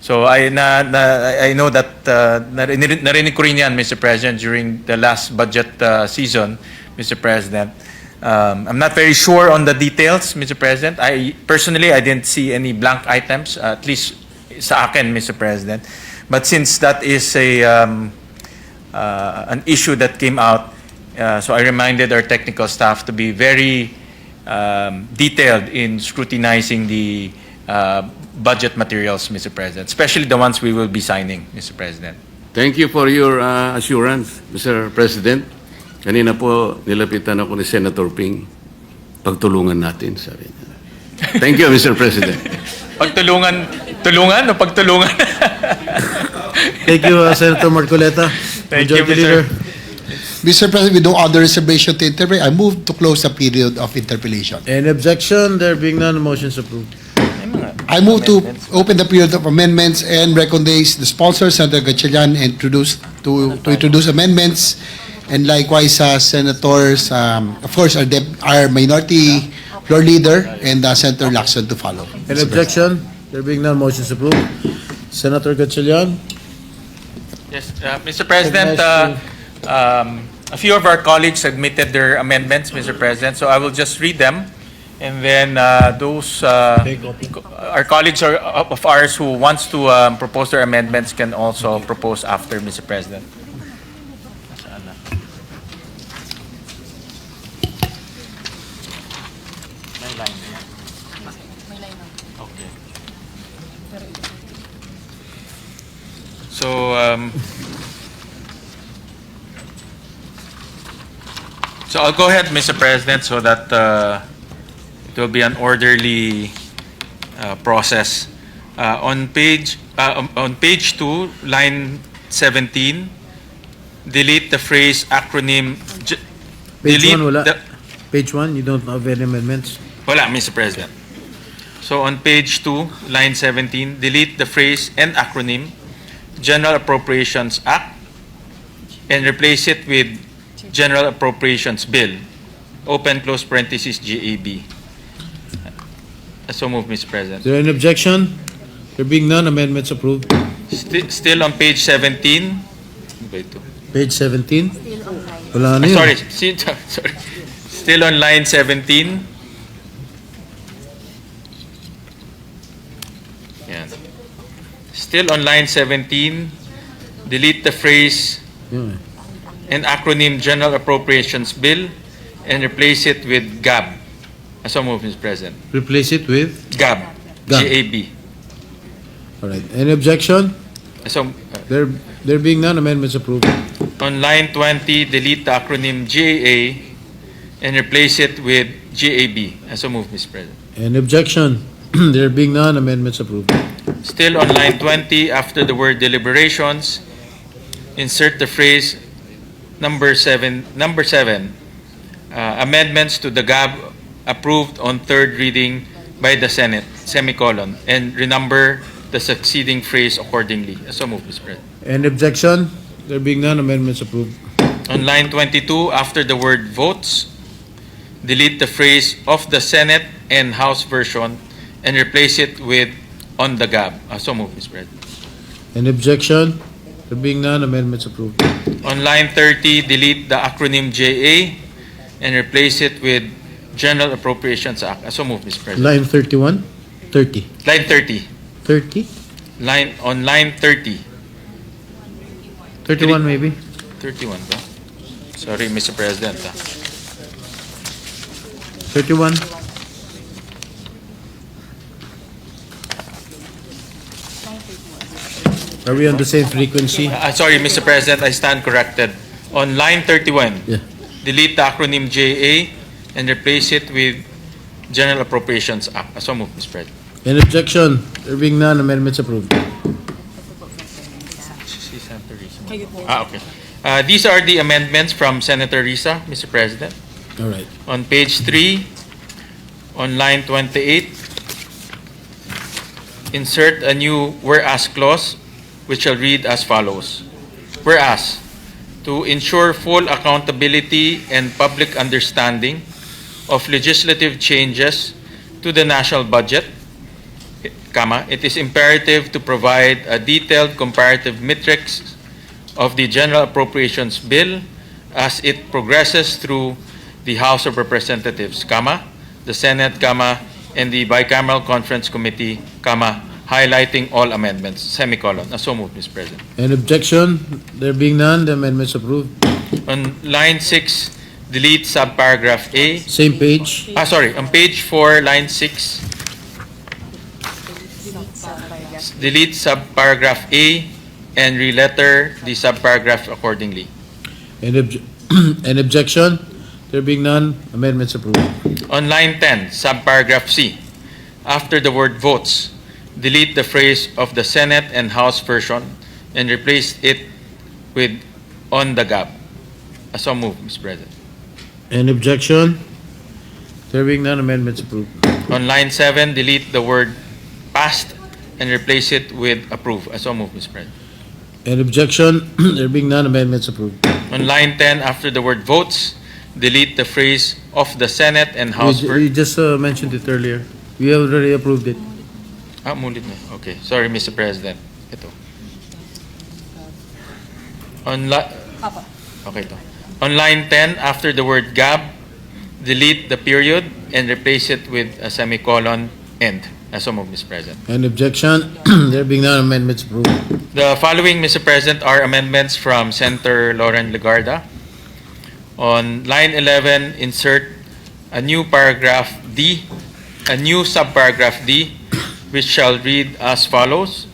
So I know that narinig ko rin yan, Mr. President, during the last budget season, Mr. President. I'm not very sure on the details, Mr. President. Personally, I didn't see any blank items, at least sa akin, Mr. President. But since that is an issue that came out, so I reminded our technical staff to be very detailed in scrutinizing the budget materials, Mr. President, especially the ones we will be signing, Mr. President.
Thank you for your assurance, Mr. President. Kanina po, nilapitan ako ni Senator Ping. Pagtulungan natin, sabi niya. Thank you, Mr. President.
Tulungan o pagtulungan?
Thank you, Senator Marcoleta.
Thank you,
Leader.
Mr. President, with no other reservation to interpret, I move to close the period of interpellation.
Any objection? There being none, motion is approved.
I move to open the period of amendments and recognize the sponsor, Senator Gatchalian, and to introduce amendments, and likewise senators, of course, our minority floor leader and Senator Lacson to follow.
Any objection? There being none, motion is approved. Senator Gatchalian.
Yes, Mr. President, a few of our colleagues submitted their amendments, Mr. President, so I will just read them. And then those our colleagues of ours who wants to propose their amendments can also propose after, Mr. President. Okay. So I'll go ahead, Mr. President, so that it will be an orderly process. On page 2, line 17, delete the phrase acronym.
Page 1, wala. Page 1, you don't have any amendments?
Wala, Mr. President. So on page 2, line 17, delete the phrase and acronym General Appropriations Act and replace it with General Appropriations Bill, open close parenthesis GAB. So move, Mr. President.
Is there any objection? There being none, amendments approved.
Still on page 17.
Page 17? Wala na yun.
Sorry. Still on line 17. Yan. Still on line 17, delete the phrase and acronym General Appropriations Bill and replace it with GAB. So move, Mr. President.
Replace it with?
GAB. G-A-B.
All right. Any objection?
So,
there being none, amendments approved.
on line 20, delete the acronym GAA and replace it with GAB. So move, Mr. President.
Any objection? There being none, amendments approved.
Still on line 20, after the word deliberations, insert the phrase number 7, amendments to the GAB approved on third reading by the Senate, semicolon, and renumber the succeeding phrase accordingly. So move, Mr. President.
Any objection? There being none, amendments approved.
On line 22, after the word votes, delete the phrase of the Senate and House version and replace it with on the GAB. So move, Mr. President.
Any objection? There being none, amendments approved.
On line 30, delete the acronym JA and replace it with General Appropriations Act. So move, Mr. President.
Line 31? 30.
Line 30.
30?
On line 30.
31 maybe?
31 ba? Sorry, Mr. President.
31? Are we on the same frequency?
Sorry, Mr. President, I stand corrected. On line 31, delete the acronym JA and replace it with General Appropriations Act. So move, Mr. President.
Any objection? There being none, amendments approved.
Okay. These are the amendments from Senator Risa, Mr. President.
All right.
On page 3, on line 28, insert a new whereas clause, which shall read as follows. Whereas, to ensure full accountability and public understanding of legislative changes to the national budget, it is imperative to provide a detailed comparative matrix of the General Appropriations Bill as it progresses through the House of Representatives, the Senate, and the Bicameral Conference Committee, highlighting all amendments, semicolon. So moved, Mr. President.
Any objection? There being none, the amendments approved.
On line 6, delete subparagraph A.
Same page?
On page 4, line 6, delete subparagraph A and re-letter the subparagraph accordingly.
Any objection? There being none, amendments approved.
On line 10, subparagraph C, after the word votes, delete the phrase of the Senate and House version and replace it with on the GAB. So move, Mr. President.
Any objection? There being none, amendments approved.
On line 7, delete the word passed and replace it with approve. I so move, Mr. President.
Any objection? There being none, amendments approved.
On line 10, after the word votes, delete the phrase of the Senate and House.
We just mentioned it earlier. We have already approved it.
Mulit na. Okay. Sorry, Mr. President. Ito. Okay, ito. On line 10, after the word gab, delete the period and replace it with a semicolon end. So move, Mr. President.
Any objection? There being none, amendments approved.
The following, Mr. President, are amendments from Senator Lauren Legarda. On line 11, insert a new paragraph D, a new subparagraph D, which shall read as follows,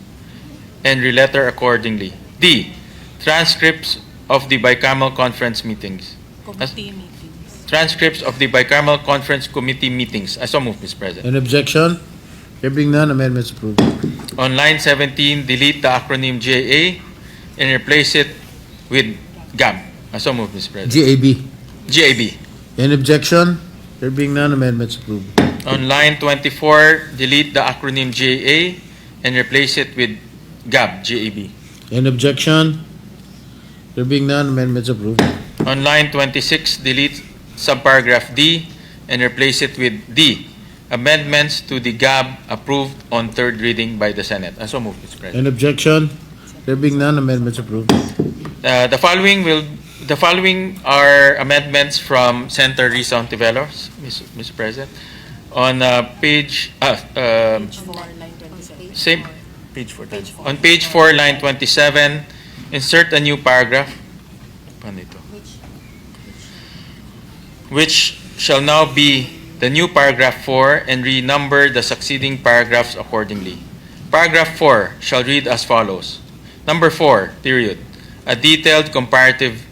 and re-letter accordingly. D, transcripts of the bicameral conference meetings. Transcripts of the bicameral conference committee meetings. I so move, Mr. President.
Any objection? There being none, amendments approved.
On line 17, delete the acronym JA and replace it with GAB. I so move, Mr. President.
GAB.
GAB.
Any objection? There being none, amendments approved.
On line 24, delete the acronym JA and replace it with GAB, GAB.
Any objection? There being none, amendments approved.
On line 26, delete subparagraph D and replace it with D. Amendments to the GAB approved on third reading by the Senate. I so move, Mr. President.
Any objection? There being none, amendments approved.
The following are amendments from Senator Risa Ontiveros, Mr. President. On page 4, on page 4, line 27, insert a new paragraph. Which shall now be the new paragraph 4 and renumber the succeeding paragraphs accordingly. Paragraph 4 shall read as follows. Number 4, period. A detailed comparative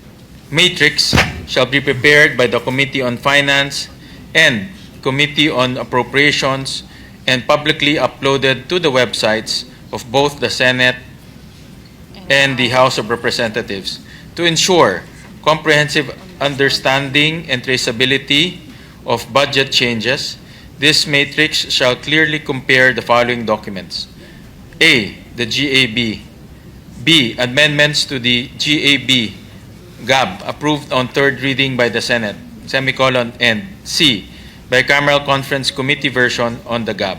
matrix shall be prepared by the Committee on Finance and Committee on Appropriations and publicly uploaded to the websites of both the Senate and the House of Representatives to ensure comprehensive understanding and traceability of budget changes. This matrix shall clearly compare the following documents. A, the GAB. B, amendments to the GAB GAB approved on third reading by the Senate, semicolon, and C, bicameral conference committee version on the GAB.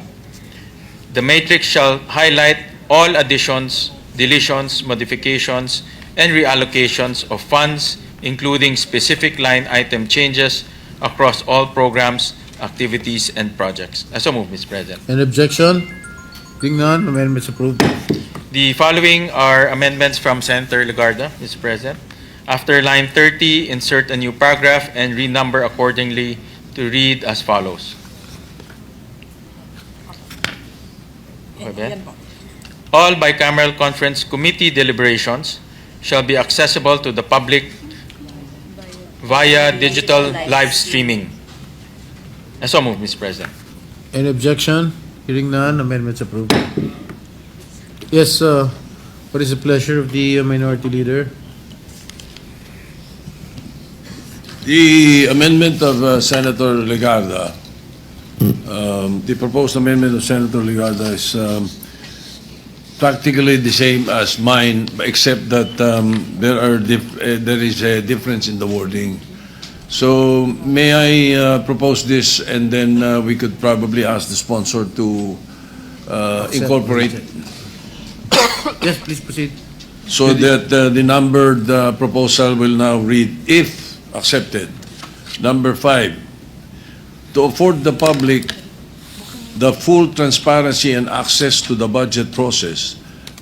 The matrix shall highlight all additions, deletions, modifications, and reallocations of funds, including specific line item changes across all programs, activities, and projects. So move, Mr. President.
Any objection? Being none, amendments approved.
The following are amendments from Senator Legarda, Mr. President. After line 30, insert a new paragraph and renumber accordingly to read as follows. Okay. All bicameral conference committee deliberations shall be accessible to the public via digital live streaming. So move, Mr. President.
Any objection? Hearing none, amendments approved. Yes, what is the pleasure of the Minority Leader?
The amendment of Senator Legarda, the proposed amendment of Senator Legarda is practically the same as mine, except that there is a difference in the wording. So may I propose this, and then we could probably ask the sponsor to incorporate.
Yes, please proceed.
So that the numbered proposal will now read, if accepted. Number 5, to afford the public the full transparency and access to the budget process,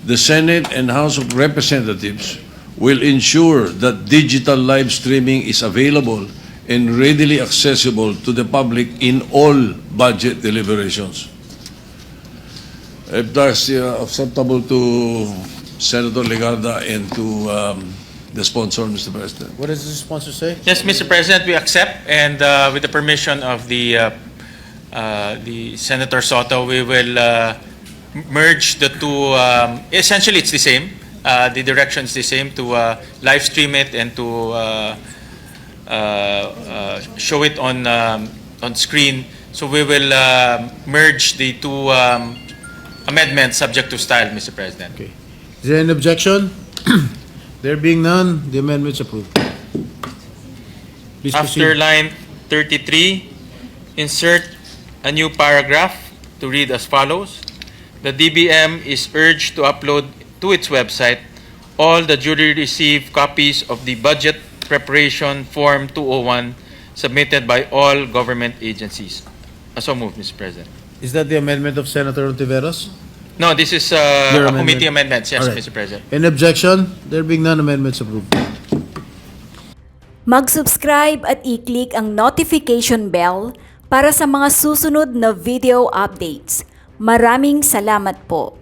the Senate and House of Representatives will ensure that digital live streaming is available and readily accessible to the public in all budget deliberations. If that's acceptable to Senator Legarda and to the sponsor, Mr. President.
What does the sponsor say?
Yes, Mr. President, we accept, and with the permission of the Senator Soto, we will merge the two. Essentially, it's the same. The direction is the same, to live stream it and to show it on screen. So we will merge the two amendment subject to style, Mr. President.
Okay. Is there an objection? There being none, the amendment is approved. Please
After
proceed.
line 33, insert a new paragraph to read as follows. The DBM is urged to upload to its website all the duly received copies of the Budget Preparation Form 201 submitted by all government agencies. So moved, Mr. President.
Is that the amendment of Senator Ontiveros?
No, this is
Your
a committee amendment. Yes,
All right.
Mr. President.
Any objection? There being none, amendments approved.
Mag-subscribe at i-click ang notification bell para sa mga susunod na video updates. Maraming salamat po.